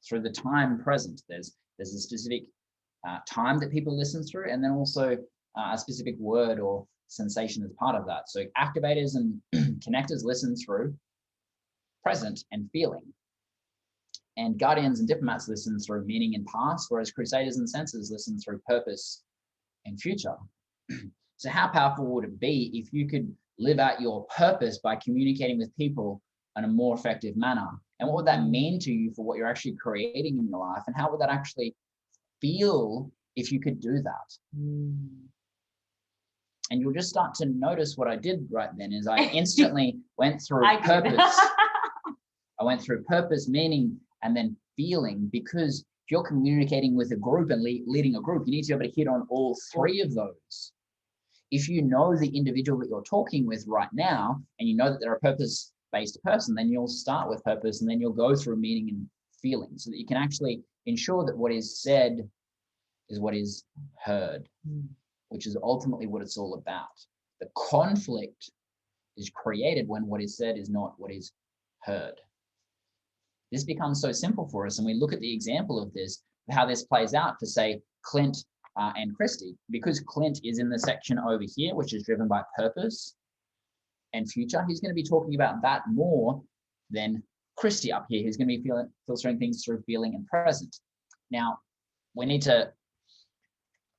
through the time present. There's a specific time that people listen through, and then also a specific word or sensation as part of that. So activators and connectors listen through present and feeling. And guardians and diplomats listen through meaning and past, whereas crusaders and sensors listen through purpose and future. So how powerful would it be if you could live out your purpose by communicating with people in a more effective manner? And what would that mean to you for what you're actually creating in your life? And how would that actually feel if you could do that? And you'll just start to notice what I did right then is I instantly went through purpose. I went through purpose, meaning, and then feeling, because if you're communicating with a group and leading a group, you need to be able to hit on all 3 of those. If you know the individual that you're talking with right now, and you know that they're a purpose-based person, then you'll start with purpose, and then you'll go through meaning and feeling, so that you can actually ensure that what is said is what is heard, which is ultimately what it's all about. The conflict is created when what is said is not what is heard. This becomes so simple for us, and we look at the example of this, how this plays out for, say, Clint and Christy. Because Clint is in the section over here, which is driven by purpose and future, he's going to be talking about that more than Christy up here, who's going to be filtering things through feeling and present. Now, we need to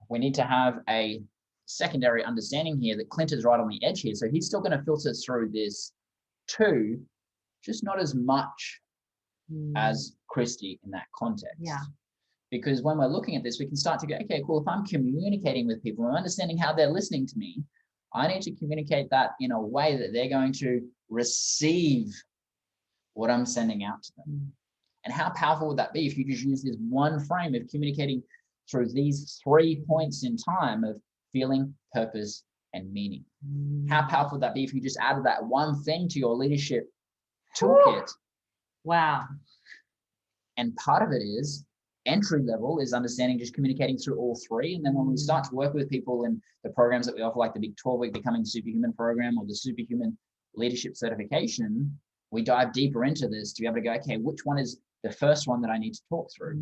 have a secondary understanding here that Clint is right on the edge here, so he's still going to filter through this too, just not as much as Christy in that context. Yeah. Because when we're looking at this, we can start to go, okay, cool, if I'm communicating with people, I'm understanding how they're listening to me, I need to communicate that in a way that they're going to receive what I'm sending out to them. And how powerful would that be if you just use this one frame of communicating through these 3 points in time of feeling, purpose, and meaning? How powerful would that be if you just added that one thing to your leadership toolkit? Wow. And part of it is entry level is understanding just communicating through all 3. And then when we start to work with people in the programs that we offer, like the big 12-week Becoming Superhuman program or the Superhuman Leadership Certification, we dive deeper into this to be able to go, okay, which one is the first one that I need to talk through?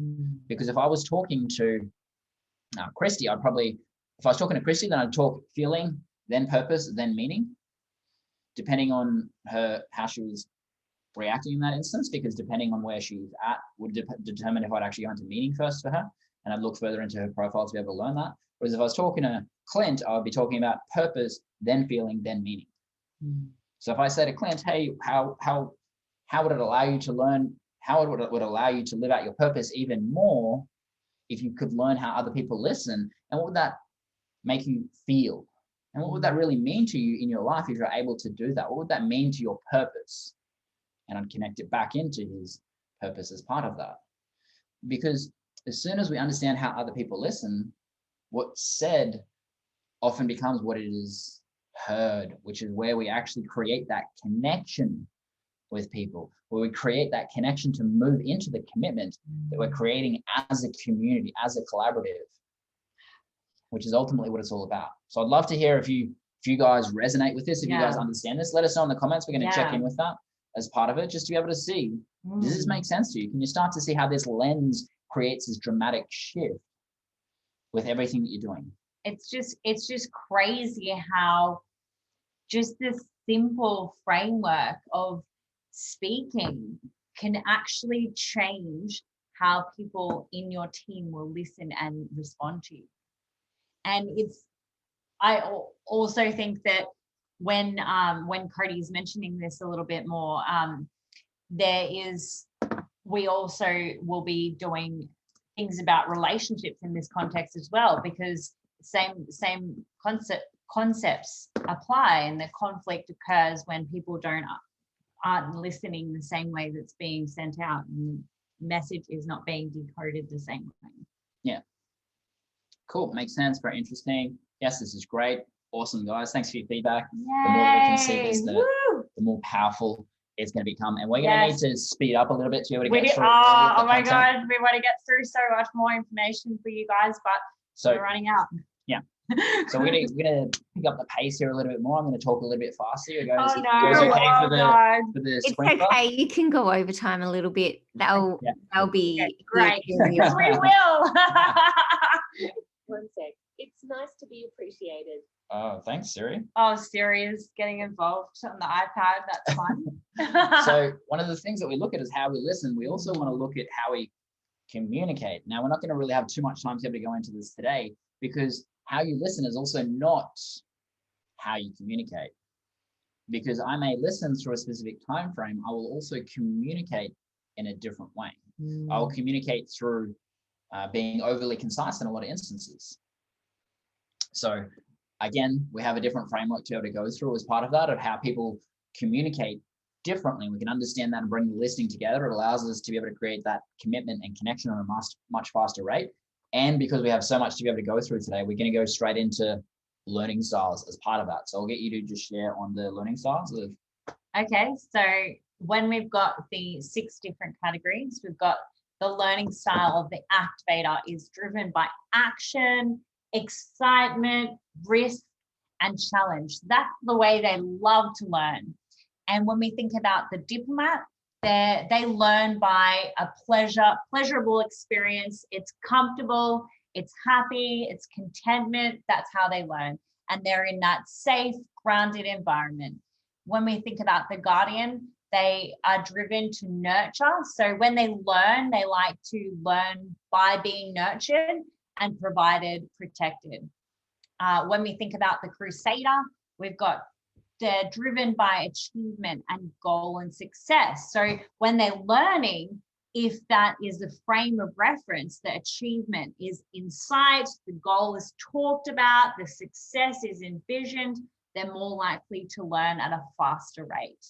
Because if I was talking to Christy, if I was talking to Christy, then I'd talk feeling, then purpose, then meaning, depending on how she was reacting in that instance, because depending on where she's at would determine if I'd actually go into meaning first for her, and I'd look further into her profile to be able to learn that. Whereas if I was talking to Clint, I would be talking about purpose, then feeling, then meaning. So if I say to Clint, hey, how would it allow you to learn, how it would allow you to live out your purpose even more if you could learn how other people listen, and what would that make you feel? And what would that really mean to you in your life if you're able to do that? What would that mean to your purpose? And I'd connect it back into his purpose as part of that. Because as soon as we understand how other people listen, what's said often becomes what it is heard, which is where we actually create that connection with people, where we create that connection to move into the commitment that we're creating as a community, as a collaborative, which is ultimately what it's all about. So I'd love to hear if you guys resonate with this, if you guys understand this, let us know in the comments. We're going to check in with that as part of it, just to be able to see, does this make sense to you? Can you start to see how this lens creates this dramatic shift with everything that you're doing? It's just crazy how just this simple framework of speaking can actually change how people in your team will listen and respond to you. And I also think that when Cody's mentioning this a little bit more, we also will be doing things about relationships in this context as well, because same concepts apply, and the conflict occurs when people aren't listening the same way that's being sent out, and the message is not being decoded the same way. Yeah. Cool. Makes sense. Very interesting. Yes, this is great. Awesome, guys. Thanks for your feedback. Yay. The more that we can see this, the more powerful it's going to become. And we're going to need to speed up a little bit to be able to get through. Oh my God. We want to get through so much more information for you guys, but we're running out. Yeah. So we're gonna pick up the pace here a little bit more. I'm gonna talk a little bit faster. You guys, Oh no! For the it's okay. You can go overtime a little bit. That'll be great. Because we will. 1 sec. It's nice to be appreciated. Oh, thanks, Siri. Oh, Siri is getting involved on the iPad. That's fun. So one of the things that we look at is how we listen. We also want to look at how we communicate. Now, we're not going to really have too much time to be able to go into this today, because how you listen is also not how you communicate. Because I may listen through a specific time frame, I will also communicate in a different way. I will communicate through being overly concise in a lot of instances. So again, we have a different framework to be able to go through as part of that, of how people communicate differently. We can understand that and bring the listening together. It allows us to be able to create that commitment and connection on a much faster rate. And because we have so much to be able to go through today, we're going to go straight into learning styles as part of that. So I'll get you to just share on the learning styles. Okay, so when we've got the 6 different categories, we've got the learning style of the activator is driven by action, excitement, risk, and challenge. That's the way they love to learn. And when we think about the diplomat, they learn by a pleasurable experience. It's comfortable, it's happy, it's contentment. That's how they learn. And they're in that safe, grounded environment. When we think about the guardian, they are driven to nurture. So when they learn, they like to learn by being nurtured and provided, protected. When we think about the crusader, they're driven by achievement and goal and success. So when they're learning, if that is the frame of reference, the achievement is in sight, the goal is talked about, the success is envisioned, they're more likely to learn at a faster rate.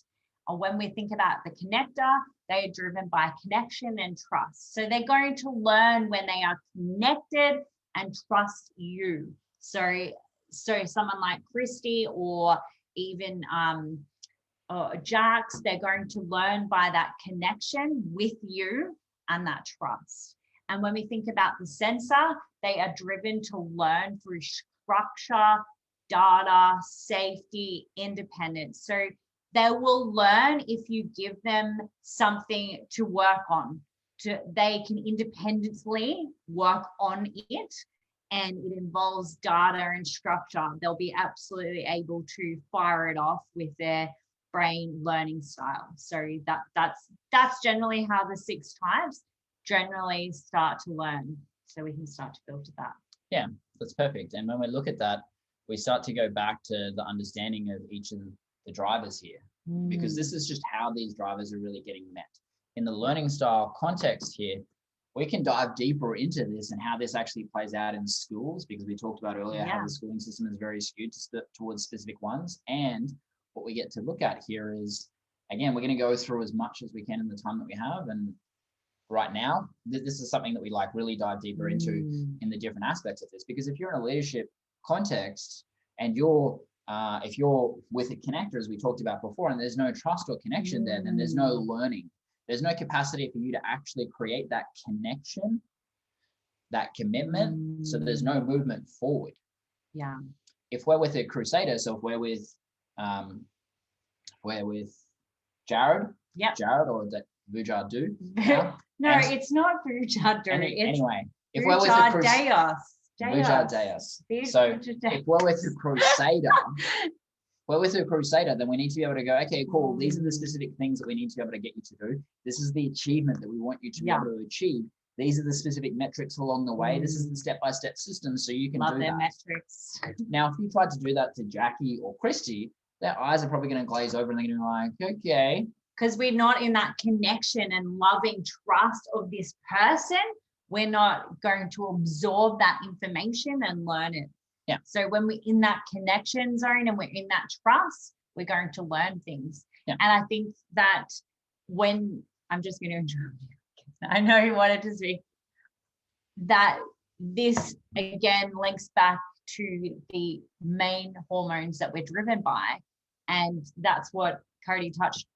Or when we think about the connector, they are driven by connection and trust. So they're going to learn when they are connected and trust you. So someone like Christy or even Jax, they're going to learn by that connection with you and that trust. And when we think about the sensor, they are driven to learn through structure, data, safety, independence. So they will learn if you give them something to work on. They can independently work on it, and it involves data and structure. They'll be absolutely able to fire it off with their brain learning style. So that's generally how the 6 types generally start to learn. So we can start to filter that. Yeah, that's perfect. And when we look at that, we start to go back to the understanding of each of the drivers here, because this is just how these drivers are really getting met. In the learning style context here, we can dive deeper into this and how this actually plays out in schools, because we talked about earlier how the schooling system is very skewed towards specific ones. And what we get to look at here is, again, we're going to go through as much as we can in the time that we have. And right now, this is something that we really dive deeper into in the different aspects of this. Because if you're in a leadership context and if you're with a connector, as we talked about before, and there's no trust or connection there, then there's no learning. There's no capacity for you to actually create that connection, that commitment. So there's no movement forward. Yeah. If we're with a crusader, so if we're with Jared, Jared or Vujadu. No, it's not Vujadu. Anyway, if we're with a crusader, So if we're with a crusader, then we need to be able to go, okay, cool. These are the specific things that we need to be able to get you to do. This is the achievement that we want you to be able to achieve. These are the specific metrics along the way. This is the step-by-step system, so you can do that. Metrics. Now, if you tried to do that to Jackie or Christy, their eyes are probably going to glaze over and they're going to be like, okay. Because we're not in that connection and loving trust of this person. We're not going to absorb that information and learn it. Yeah. So when we're in that connection zone and we're in that trust, we're going to learn things. Yeah. And I think that when I'm just going to interrupt you, I know you wanted to speak, that this again links back to the main hormones that we're driven by. And that's what Cody touched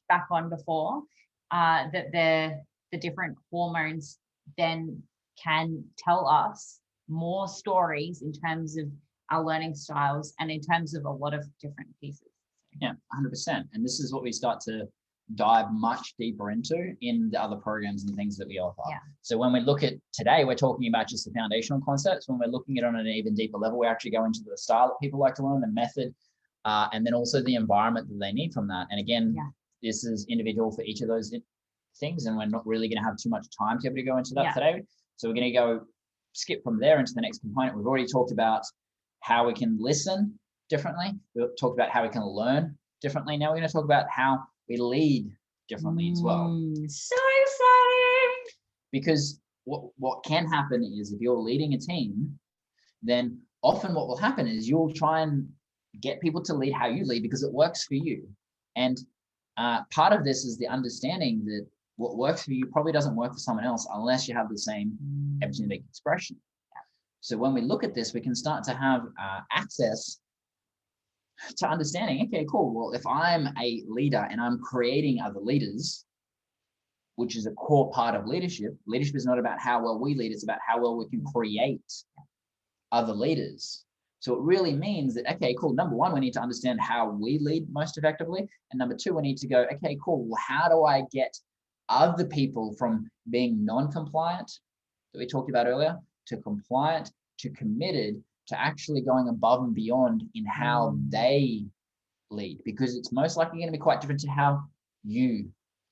back on before, that the different hormones then can tell us more stories in terms of our learning styles and in terms of a lot of different pieces. Yeah, 100%. And this is what we start to dive much deeper into in the other programs and things that we offer. Yeah. So when we look at today, we're talking about just the foundational concepts. When we're looking at it on an even deeper level, we actually go into the style that people like to learn, the method, and then also the environment that they need from that. And again, this is individual for each of those things, and we're not really going to have too much time to be able to go into that today. So we're going to skip from there into the next component. We've already talked about how we can listen differently. We've talked about how we can learn differently. Now we're going to talk about how we lead differently as well. So exciting! Because what can happen is if you're leading a team, then often what will happen is you'll try and get people to lead how you lead because it works for you. And part of this is the understanding that what works for you probably doesn't work for someone else unless you have the same epigenetic expression. So when we look at this, we can start to have access to understanding, okay, cool. Well, if I'm a leader and I'm creating other leaders, which is a core part of leadership, leadership is not about how well we lead, it's about how well we can create other leaders. So it really means that, okay, cool. Number one, we need to understand how we lead most effectively. And number two, we need to go, okay, cool. Well, how do I get other people from being non-compliant that we talked about earlier to compliant, to committed, to actually going above and beyond in how they lead, because it's most likely going to be quite different to how you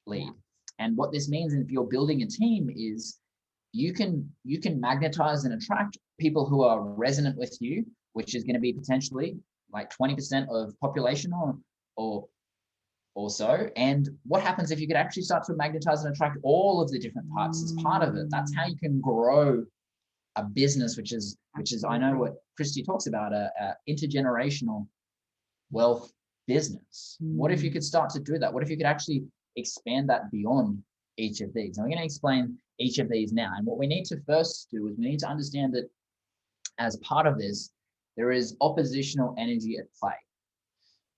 lead. And what this means, if you're building a team, is you can magnetize and attract people who are resonant with you, which is going to be potentially like 20% of population or so. And what happens if you could actually start to magnetize and attract all of the different parts as part of it? That's how you can grow a business, which is I know what Christy talks about, a intergenerational wealth business. What if you could start to do that? What if you could actually expand that beyond each of these? And we're going to explain each of these now. And what we need to first do is we need to understand that as part of this, there is oppositional energy at play.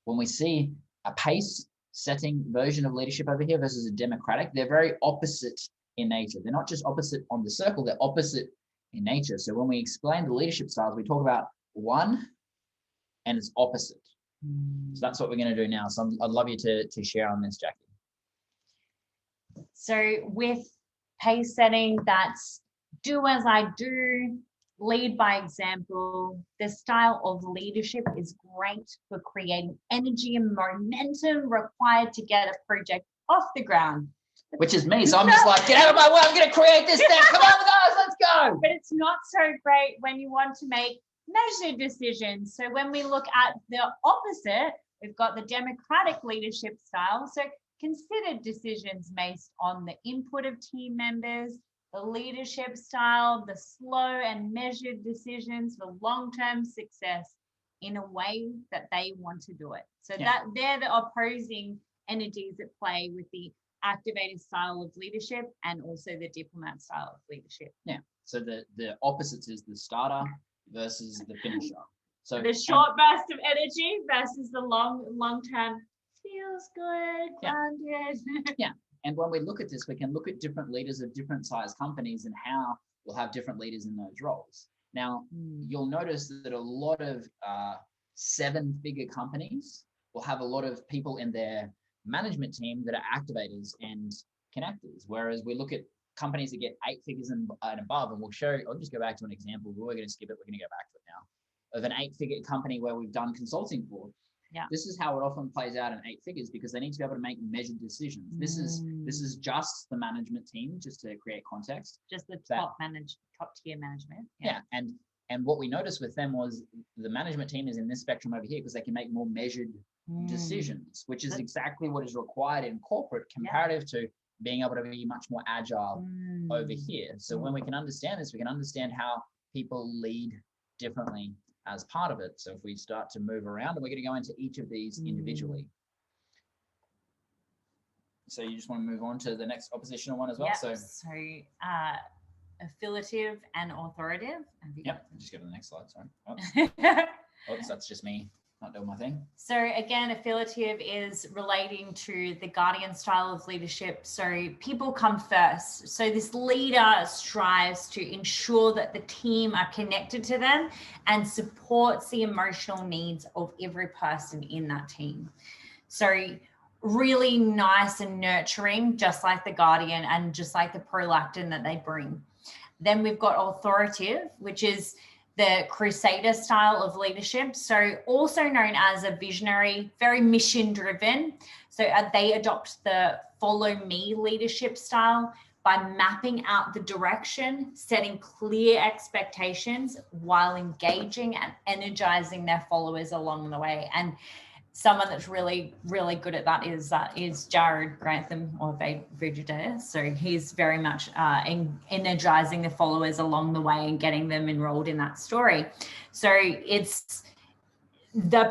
When we see a pace setting version of leadership over here versus a democratic, they're very opposite in nature. They're not just opposite on the circle, they're opposite in nature. So when we explain the leadership styles, we talk about one and its opposite. So that's what we're going to do now. So I'd love you to share on this, Jackie. So with pace setting, that's do as I do, lead by example. The style of leadership is great for creating energy and momentum required to get a project off the ground. Which is me. So I'm just like, get out of my way. I'm going to create this thing. Come on, guys, let's go. But it's not so great when you want to make measured decisions. So when we look at the opposite, we've got the democratic leadership style. So considered decisions based on the input of team members, the leadership style, the slow and measured decisions for long-term success in a way that they want to do it. So that they're the opposing energies at play with the activated style of leadership and also the diplomat style of leadership. Yeah. So the opposites is the starter versus the finisher. So the short burst of energy versus the long-term feels good, grounded. Yeah. And when we look at this, we can look at different leaders of different size companies and how we'll have different leaders in those roles. Now, you'll notice that a lot of 7-figure companies will have a lot of people in their management team that are activators and connectors. Whereas we look at companies that get 8 figures and above, and I'll just go back to an example. We're going to skip it. We're going to go back to it now, of an 8-figure company where we've done consulting for. Yeah. This is how it often plays out in 8 figures because they need to be able to make measured decisions. This is just the management team, just to create context. Just the top tier management. Yeah. And what we noticed with them was the management team is in this spectrum over here because they can make more measured decisions, which is exactly what is required in corporate comparative to being able to be much more agile over here. So when we can understand this, we can understand how people lead differently as part of it. So if we start to move around, and we're going to go into each of these individually. So you just want to move on to the next oppositional one as well. Yep. So affiliative and authoritative. Yep. Just go to the next slide. Sorry. Oops, that's just me not doing my thing. So again, affiliative is relating to the guardian style of leadership. So people come first. So this leader strives to ensure that the team are connected to them and supports the emotional needs of every person in that team. So really nice and nurturing, just like the guardian and just like the prolactin that they bring. Then we've got authoritative, which is the crusader style of leadership. So also known as a visionary, very mission driven. So they adopt the follow me leadership style by mapping out the direction, setting clear expectations while engaging and energizing their followers along the way. And someone that's really, really good at that is Jared Grantham or Vegeta. So he's very much energizing the followers along the way and getting them enrolled in that story. So it's the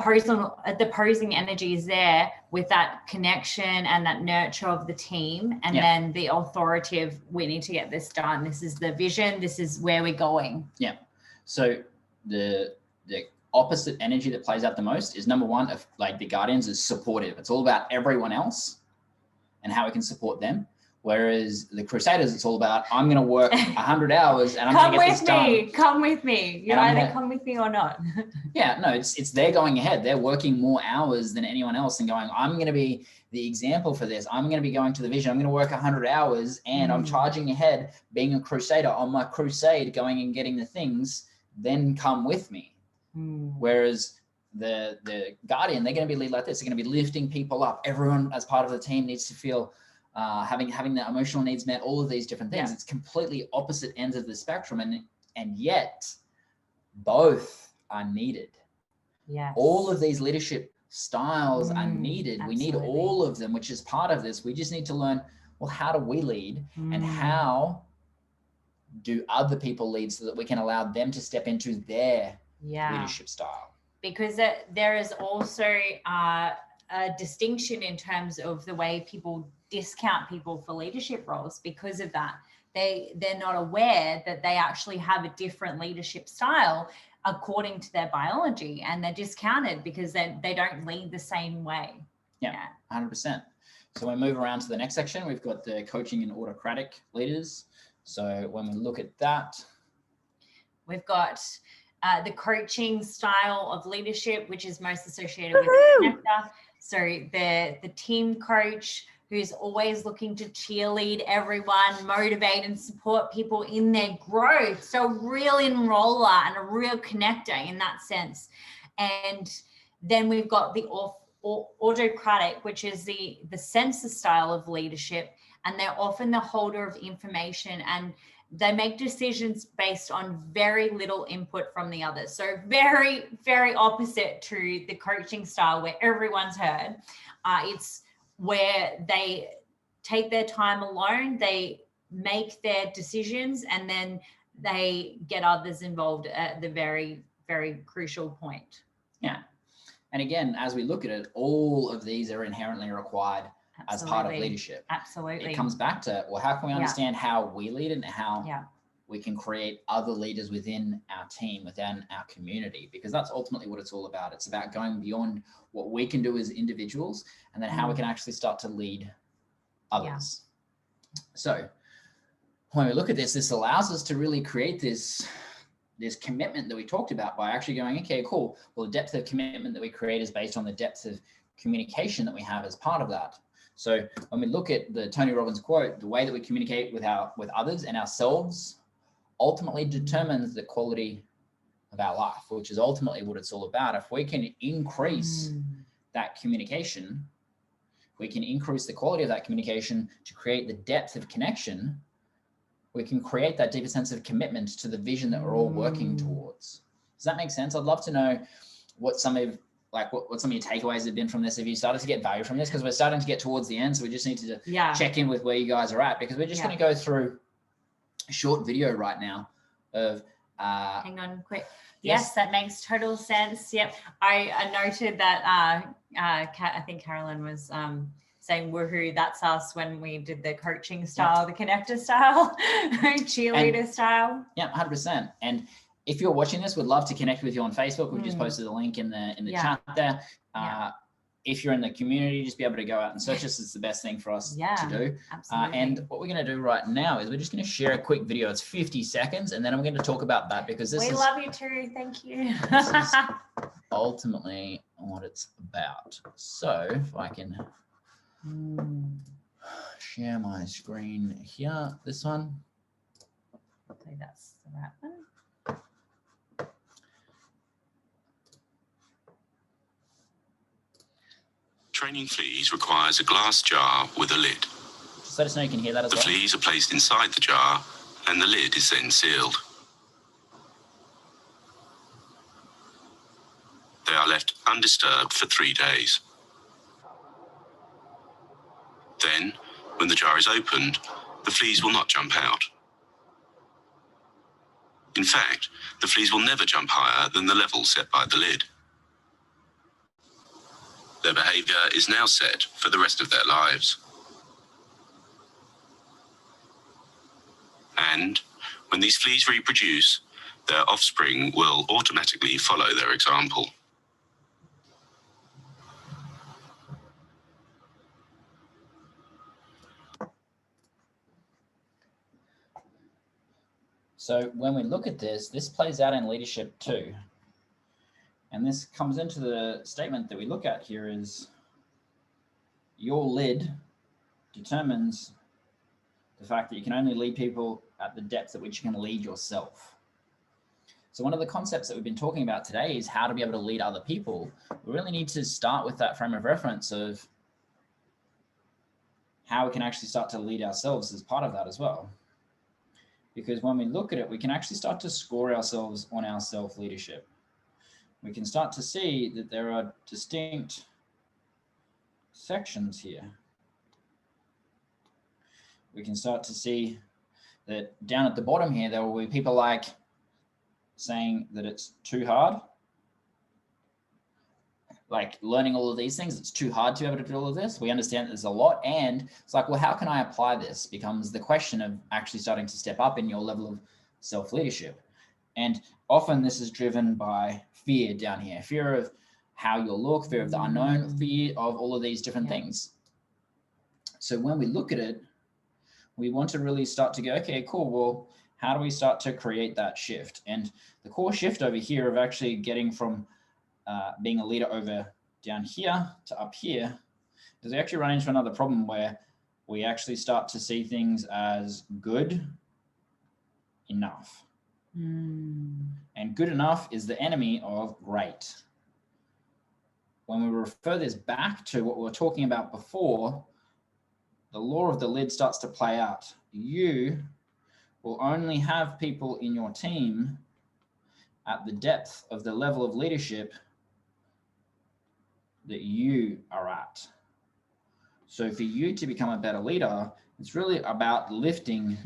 opposing energy is there with that connection and that nurture of the team. And then the authoritative, we need to get this done. This is the vision. This is where we're going. Yeah. So the opposite energy that plays out the most is number one, of like the guardians is supportive. It's all about everyone else and how we can support them. Whereas the crusaders, it's all about, I'm going to work 100 hours and I'm going to get this done. Come with me. You either come with me or not. Yeah, no, it's they're going ahead. They're working more hours than anyone else and going, I'm going to be the example for this. I'm going to be going to the vision. I'm going to work 100 hours and I'm charging ahead, being a crusader on my crusade, going and getting the things, then come with me. Whereas the guardian, they're going to be lead like this. They're going to be lifting people up. Everyone as part of the team needs to feel having the emotional needs met, all of these different things. It's completely opposite ends of the spectrum. And yet both are needed. Yeah. All of these leadership styles are needed. Absolutely. We need all of them, which is part of this. We just need to learn, well, how do we lead and how do other people lead so that we can allow them to step into their leadership style. Because there is also a distinction in terms of the way people discount people for leadership roles because of that. They're not aware that they actually have a different leadership style according to their biology, and they're discounted because they don't lead the same way. Yeah. 100%. So when we move around to the next section, we've got the coaching and autocratic leaders. So when we look at that, we've got the coaching style of leadership, which is most associated with the connector. So the team coach who's always looking to cheerlead everyone, motivate and support people in their growth. So a real enroller and a real connector in that sense. And then we've got the autocratic, which is the censor style of leadership. And they're often the holder of information and they make decisions based on very little input from the others. So very, very opposite to the coaching style where everyone's heard. It's where they take their time alone, they make their decisions, and then they get others involved at the very, very crucial point. Yeah. And again, as we look at it, all of these are inherently required as part of leadership. Absolutely. It comes back to, well, how can we understand how we lead and how we can create other leaders within our team, within our community, because that's ultimately what it's all about. It's about going beyond what we can do as individuals and then how we can actually start to lead others. So when we look at this allows us to really create this commitment that we talked about by actually going, okay, cool. Well, the depth of commitment that we create is based on the depth of communication that we have as part of that. So when we look at the Tony Robbins quote, the way that we communicate with others and ourselves ultimately determines the quality of our life, which is ultimately what it's all about. If we can increase that communication, we can increase the quality of that communication to create the depth of connection, we can create that deeper sense of commitment to the vision that we're all working towards. Does that make sense? I'd love to know what some of what some of your takeaways have been from this. Have you started to get value from this? Because we're starting to get towards the end. So we just need to check in with where you guys are at, because we're just going to go through a short video right now of Hang on, quick. Yes, that makes total sense. Yep. I noted that I think Carolyn was saying woohoo, that's us when we did the coaching style, the connector style, cheerleader style. Yeah, 100%. And if you're watching this, we'd love to connect with you on Facebook. We've just posted the link in the chat there. If you're in the community, just be able to go out and search us. It's the best thing for us to do. Absolutely. And what we're going to do right now is we're just going to share a quick video. It's 50 seconds, and then I'm going to talk about that because we love you too. Thank you. This is ultimately what it's about. So if I can share my screen here, this one. Hopefully that's the right one. Training fleas requires a glass jar with a lid. Just let us know you can hear that as well. The fleas are placed inside the jar and the lid is then sealed. They are left undisturbed for 3 days. Then, when the jar is opened, the fleas will not jump out. In fact, the fleas will never jump higher than the level set by the lid. Their behavior is now set for the rest of their lives. And when these fleas reproduce, their offspring will automatically follow their example. So when we look at this plays out in leadership too. And this comes into the statement that we look at here is your lid determines the fact that you can only lead people at the depth at which you can lead yourself. So one of the concepts that we've been talking about today is how to be able to lead other people. We really need to start with that frame of reference of how we can actually start to lead ourselves as part of that as well. Because when we look at it, we can actually start to score ourselves on our self-leadership. We can start to see that there are distinct sections here. We can start to see that down at the bottom here, there will be people like saying that it's too hard. Like learning all of these things, it's too hard to be able to do all of this. We understand there's a lot, and it's like, well, how can I apply this? Becomes the question of actually starting to step up in your level of self-leadership. And often this is driven by fear down here, fear of how you'll look, fear of the unknown, fear of all of these different things. So when we look at it, we want to really start to go, okay, cool, well, how do we start to create that shift? And the core shift over here of actually getting from being a leader over down here to up here is we actually run into another problem where we actually start to see things as good enough. And good enough is the enemy of great. When we refer this back to what we were talking about before, the law of the lid starts to play out. You will only have people in your team at the depth of the level of leadership that you are at. So for you to become a better leader, it's really about lifting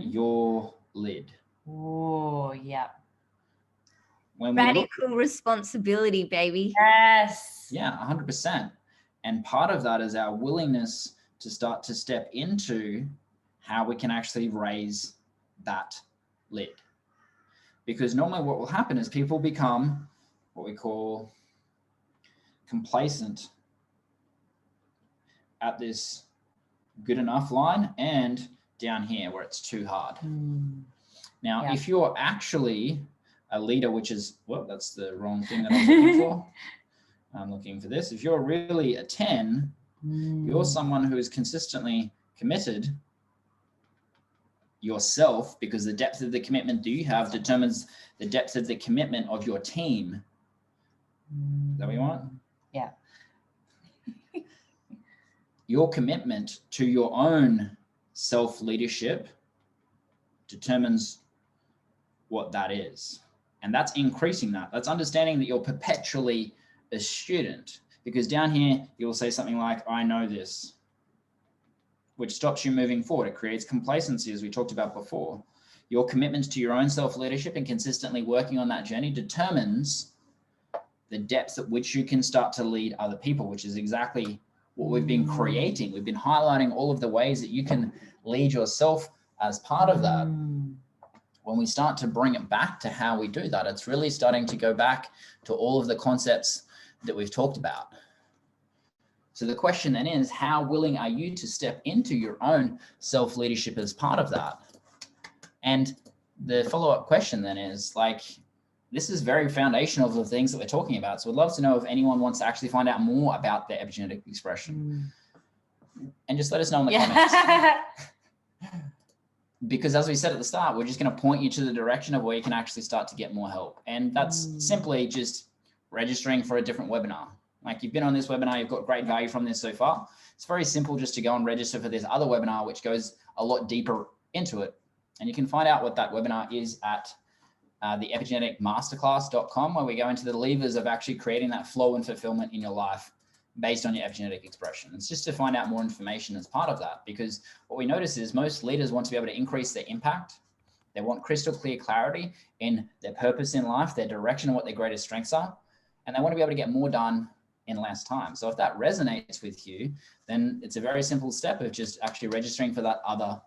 your lid. Oh, yeah. When Radical responsibility, baby. Yes. Yeah, 100%. And part of that is our willingness to start to step into how we can actually raise that lid. Because normally what will happen is people become what we call complacent at this good enough line and down here where it's too hard. Now, if you're actually a leader, which is, well, that's the wrong thing that I was looking for. I'm looking for this. If you're really a 10, you're someone who is consistently committed yourself, because the depth of the commitment that you have determines the depth of the commitment of your team. Is that what you want? Yeah. Your commitment to your own self-leadership determines what that is. And that's increasing that. That's understanding that you're perpetually a student. Because down here, you'll say something like, I know this, which stops you moving forward. It creates complacency, as we talked about before. Your commitment to your own self-leadership and consistently working on that journey determines the depths at which you can start to lead other people, which is exactly what we've been creating. We've been highlighting all of the ways that you can lead yourself as part of that. When we start to bring it back to how we do that, it's really starting to go back to all of the concepts that we've talked about. So the question then is, how willing are you to step into your own self-leadership as part of that? And the follow-up question then is, like, this is very foundational of the things that we're talking about. So we'd love to know if anyone wants to actually find out more about their epigenetic expression. And just let us know in the comments. Because as we said at the start, we're just going to point you to the direction of where you can actually start to get more help. And that's simply just registering for a different webinar. Like, you've been on this webinar, you've got great value from this so far. It's very simple just to go and register for this other webinar, which goes a lot deeper into it. And you can find out what that webinar is at the epigeneticmasterclass.com, where we go into the levers of actually creating that flow and fulfillment in your life based on your epigenetic expression. It's just to find out more information as part of that, because what we notice is most leaders want to be able to increase their impact. They want crystal clear clarity in their purpose in life, their direction, and what their greatest strengths are. And they want to be able to get more done in less time. So if that resonates with you, then it's a very simple step of just actually registering for that other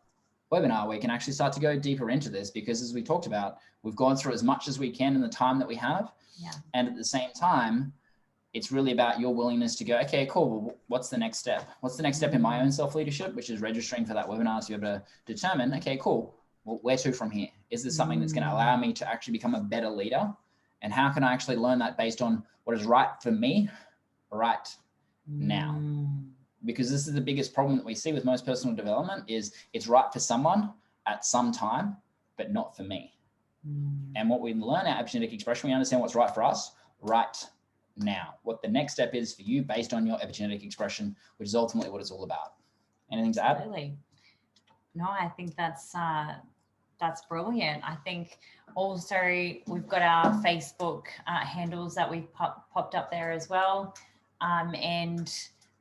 webinar where you can actually start to go deeper into this, because as we talked about, we've gone through as much as we can in the time that we have. And at the same time, it's really about your willingness to go, okay, cool, well, what's the next step? What's the next step in my own self-leadership, which is registering for that webinar to be able to determine, okay, cool, well, where to from here? Is this something that's going to allow me to actually become a better leader? And how can I actually learn that based on what is right for me right now? Because this is the biggest problem that we see with most personal development, is it's right for someone at some time, but not for me. And what we learn our epigenetic expression, we understand what's right for us right now, what the next step is for you based on your epigenetic expression, which is ultimately what it's all about. Anything to add? Absolutely. No, I think that's brilliant. I think also we've got our Facebook handles that we've popped up there as well. And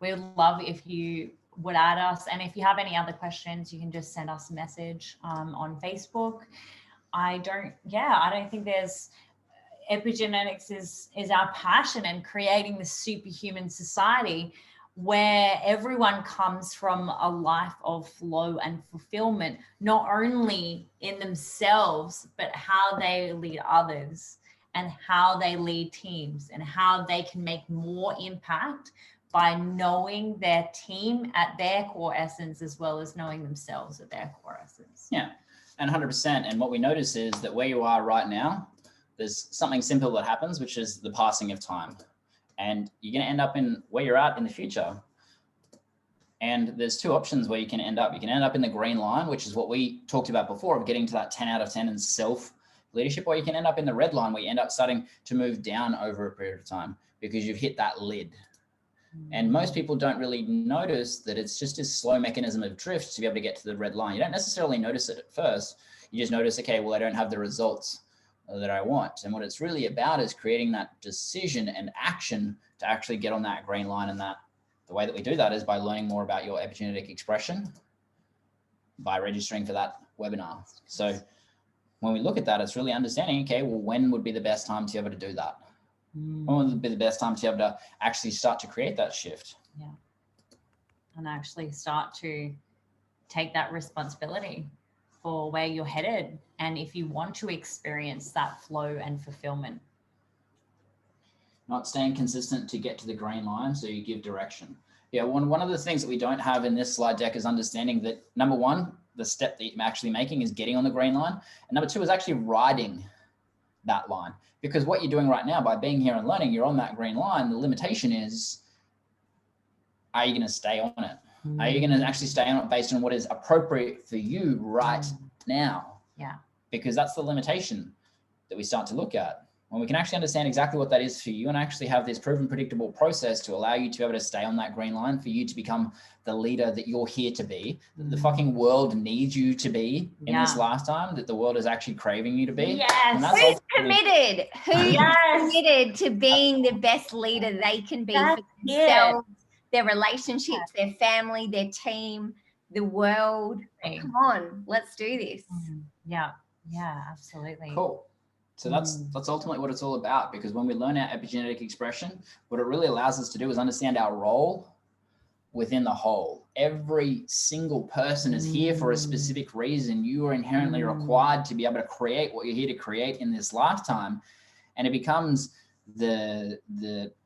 we'd love if you would add us. And if you have any other questions, you can just send us a message on Facebook. I don't think there's, epigenetics is our passion, and creating the superhuman society where everyone comes from a life of flow and fulfillment, not only in themselves, but how they lead others and how they lead teams and how they can make more impact by knowing their team at their core essence, as well as knowing themselves at their core essence. Yeah, and 100%. And what we notice is that where you are right now, there's something simple that happens, which is the passing of time. And you're going to end up in where you're at in the future. And there's two options where you can end up. You can end up in the green line, which is what we talked about before, of getting to that 10 out of 10 in self-leadership, or you can end up in the red line where you end up starting to move down over a period of time because you've hit that lid. And most people don't really notice that it's just a slow mechanism of drift to be able to get to the red line. You don't necessarily notice it at first. You just notice, okay, well, I don't have the results that I want. And what it's really about is creating that decision and action to actually get on that green line. And that the way that we do that is by learning more about your epigenetic expression, by registering for that webinar. So when we look at that, it's really understanding, okay, well, when would be the best time to be able to do that? When would be the best time to be able to actually start to create that shift? Yeah. And actually start to take that responsibility for where you're headed, and if you want to experience that flow and fulfillment. Not staying consistent to get to the green line, so you give direction. Yeah, one of the things that we don't have in this slide deck is understanding that, number one, the step that you're actually making is getting on the green line, and number two is actually riding that line. Because what you're doing right now by being here and learning, you're on that green line. The limitation is, are you going to stay on it? Are you going to actually stay on it based on what is appropriate for you right now? Yeah. Because that's the limitation that we start to look at. When we can actually understand exactly what that is for you and actually have this proven predictable process to allow you to be able to stay on that green line, for you to become the leader that you're here to be, that the fucking world needs you to be in this lifetime, that the world is actually craving you to be. Yes. Who's committed? Who's committed to being the best leader they can be for themselves, their relationships, their family, their team, the world? Come on, let's do this. Yeah. Yeah, absolutely. Cool. So that's ultimately what it's all about, because when we learn our epigenetic expression, what it really allows us to do is understand our role within the whole. Every single person is here for a specific reason. You are inherently required to be able to create what you're here to create in this lifetime. And it becomes the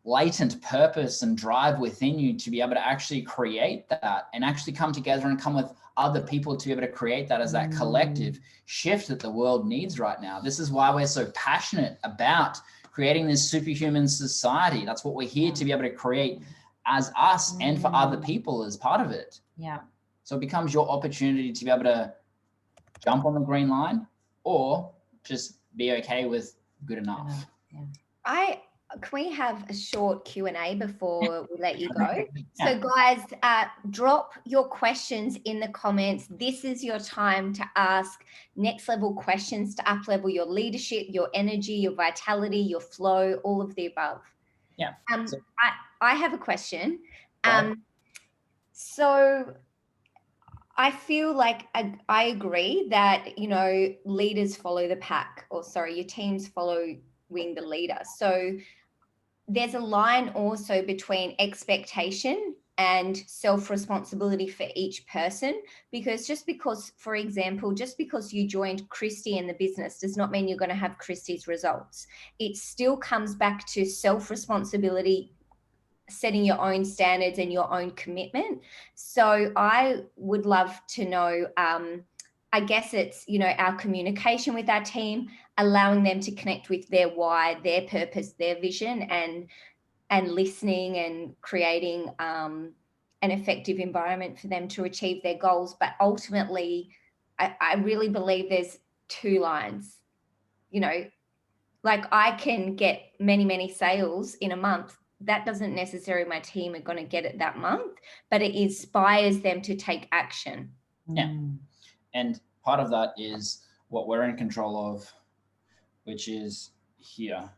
latent purpose and drive within you to be able to actually create that and actually come together and come with other people to be able to create that as that collective shift that the world needs right now. This is why we're so passionate about creating this superhuman society. That's what we're here to be able to create as us and for other people as part of it. Yeah. So it becomes your opportunity to be able to jump on the green line or just be okay with good enough. Yeah. Can we have a short Q&A before we let you go? So guys, drop your questions in the comments. This is your time to ask next level questions to up level your leadership, your energy, your vitality, your flow, all of the above. Yeah. I have a question. So I feel like I agree that, you know, leaders follow the pack, or sorry, your teams following the leader. So there's a line also between expectation and self-responsibility for each person, because just because, for example, just because you joined Christy in the business does not mean you're going to have Christy's results. It still comes back to self-responsibility, setting your own standards and your own commitment. So I would love to know, I guess it's, you know, our communication with our team, allowing them to connect with their why, their purpose, their vision, and listening and creating an effective environment for them to achieve their goals. But ultimately, I really believe there's two lines. You know, like I can get many sales in a month. That doesn't necessarily my team are going to get it that month, but it inspires them to take action. Yeah. And part of that is what we're in control of, which is here.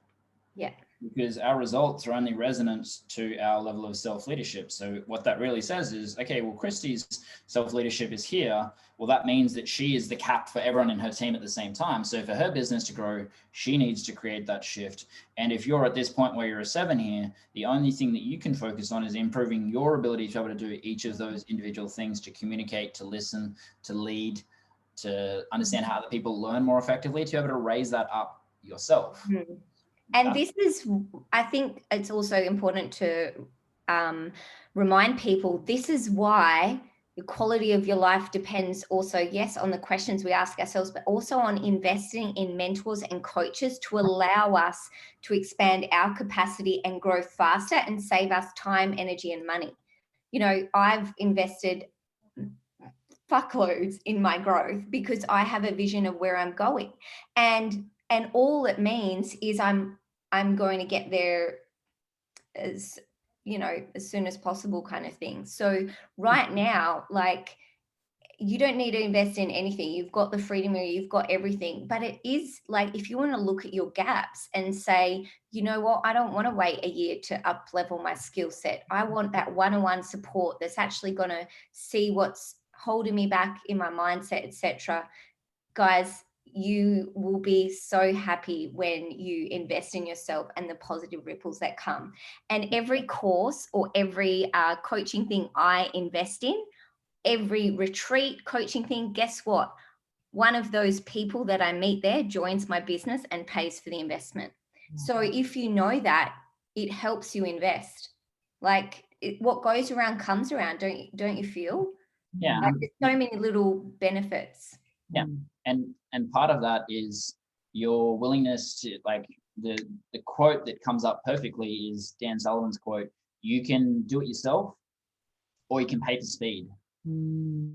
Yeah. Because our results are only resonant to our level of self-leadership. So what that really says is, okay, well, Christy's self-leadership is here. Well, that means that she is the cap for everyone in her team at the same time. So for her business to grow, she needs to create that shift. And if you're at this point where you're a 7 here, the only thing that you can focus on is improving your ability to be able to do each of those individual things, to communicate, to listen, to lead, to understand how other people learn more effectively, to be able to raise that up yourself. Mm-hmm. And this is, I think it's also important to remind people, this is why the quality of your life depends also, yes, on the questions we ask ourselves, but also on investing in mentors and coaches to allow us to expand our capacity and grow faster and save us time, energy, and money. You know, I've invested fuckloads in my growth because I have a vision of where I'm going. And all it means is I'm going to get there as, you know, as soon as possible kind of thing. So right now, like, you don't need to invest in anything. You've got the freedom, you've got everything. But it is like, if you want to look at your gaps and say, you know what, I don't want to wait a year to up level my skill set. I want that one-on-one support that's actually going to see what's holding me back in my mindset, etc. Guys, you will be so happy when you invest in yourself and the positive ripples that come. And every course or every coaching thing I invest in, every retreat coaching thing, guess what? One of those people that I meet there joins my business and pays for the investment. So if you know that, it helps you invest. Like what goes around comes around, don't you feel? Yeah. Like, there's so many little benefits. Yeah. And part of that is your willingness to, like, the quote that comes up perfectly is Dan Sullivan's quote: you can do it yourself or you can pay for speed.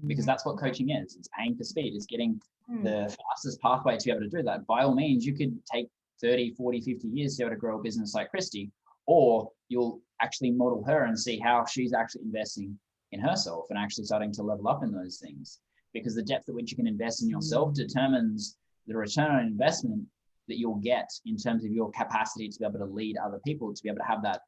Because that's what coaching is. It's paying for speed. It's getting the fastest pathway to be able to do that. By all means, you could take 30, 40, 50 years to be able to grow a business like Christy, or you'll actually model her and see how she's actually investing in herself and actually starting to level up in those things. Because the depth at which you can invest in yourself determines the return on investment that you'll get in terms of your capacity to be able to lead other people, to be able to have that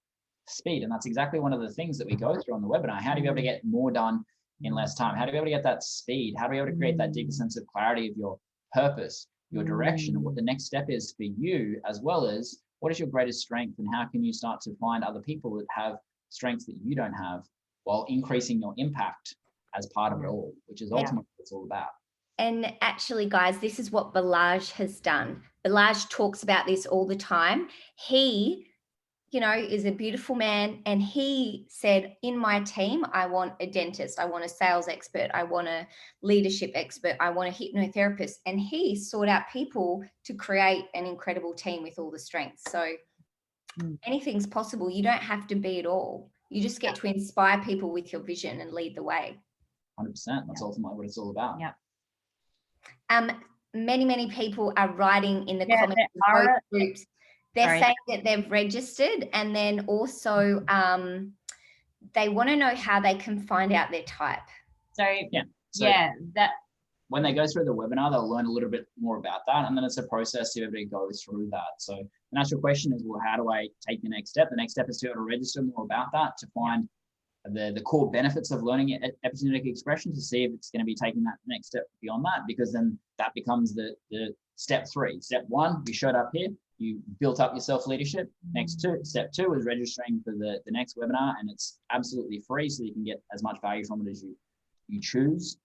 speed. And that's exactly one of the things that we go through on the webinar. How do you be able to get more done in less time? How do you be able to get that speed? How do you be able to create that deeper sense of clarity of your purpose, your direction and what the next step is for you, as well as what is your greatest strength and how can you start to find other people that have strengths that you don't have while increasing your impact as part of it all, which is ultimately what it's all about. And actually, guys, this is what Balaj has done. Balaj talks about this all the time. He, you know, is a beautiful man, and he said, in my team, I want a dentist, I want a sales expert, I want a leadership expert, I want a hypnotherapist. And he sought out people to create an incredible team with all the strengths. So anything's possible. You don't have to be it all. You just get to inspire people with your vision and lead the way. 100%. That's ultimately what it's all about. Yeah. Many people are writing in the comments of both groups. They're saying that they've registered, and then also they want to know how they can find out their type. So that when they go through the webinar, they'll learn a little bit more about that, and then it's a process to everybody go through that. So the natural question is, well, how do I take the next step? The next step is to be able to register more about that, to find the core benefits of learning epigenetic expression, to see if it's going to be taking that next step beyond that, because then that becomes the step 3. Step 1, you showed up here, you built up your self-leadership. Step 2 is registering for the next webinar, and it's absolutely free, so you can get as much value from it as you choose.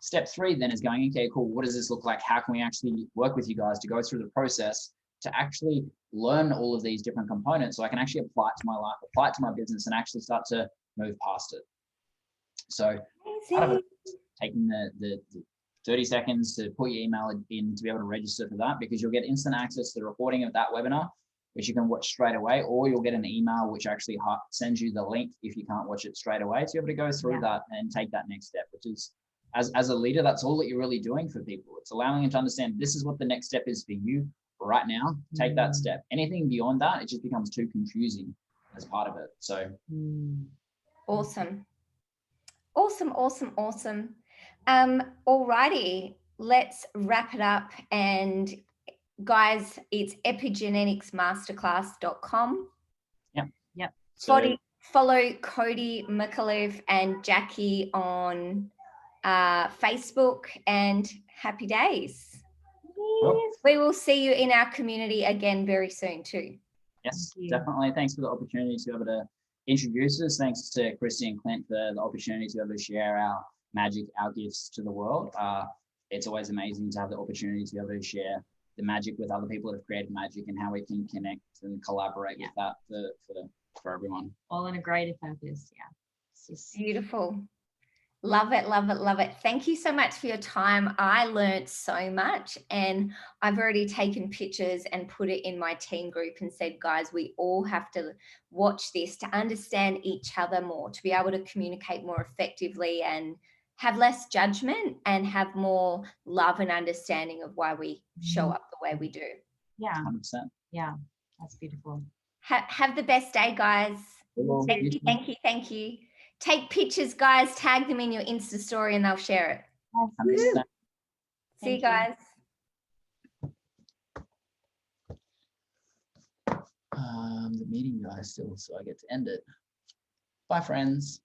Step 3 then is going, okay, cool, what does this look like? How can we actually work with you guys to go through the process to actually learn all of these different components so I can actually apply it to my life, apply it to my business, and actually start to move past it. So part of it, taking the 30 seconds to put your email in to be able to register for that, because you'll get instant access to the recording of that webinar, which you can watch straight away, or you'll get an email which actually sends you the link if you can't watch it straight away, to be able to go through that and take that next step, which is, as a leader, that's all that you're really doing for people. It's allowing them to understand this is what the next step is for you right now. Take that step. Anything beyond that, it just becomes too confusing as part of it. So awesome. Alrighty, let's wrap it up. And guys, it's epigeneticsmasterclass.com. Yep. Follow Cody Mcauliffe and Jackie on Facebook, and happy days. Cool. We will see you in our community again very soon too. Yes, definitely. Thanks for the opportunity to be able to introduce us. Thanks to Christy and Clint for the opportunity to be able to share our magic, our gifts to the world. It's always amazing to have the opportunity to be able to share the magic with other people that have created magic, and how we can connect and collaborate with that for everyone. All in a greater purpose. Yeah. It's just Beautiful. Love it. Thank you so much for your time. I learned so much, and I've already taken pictures and put it in my team group and said, guys, we all have to watch this to understand each other more, to be able to communicate more effectively and have less judgment and have more love and understanding of why we show up the way we do. Yeah. 100%. Yeah. That's beautiful. Have the best day, guys. Thank you. Take pictures, guys. Tag them in your Insta story and they'll share it. 100%. See you guys. The meeting guys still, so I get to end it. Bye, friends.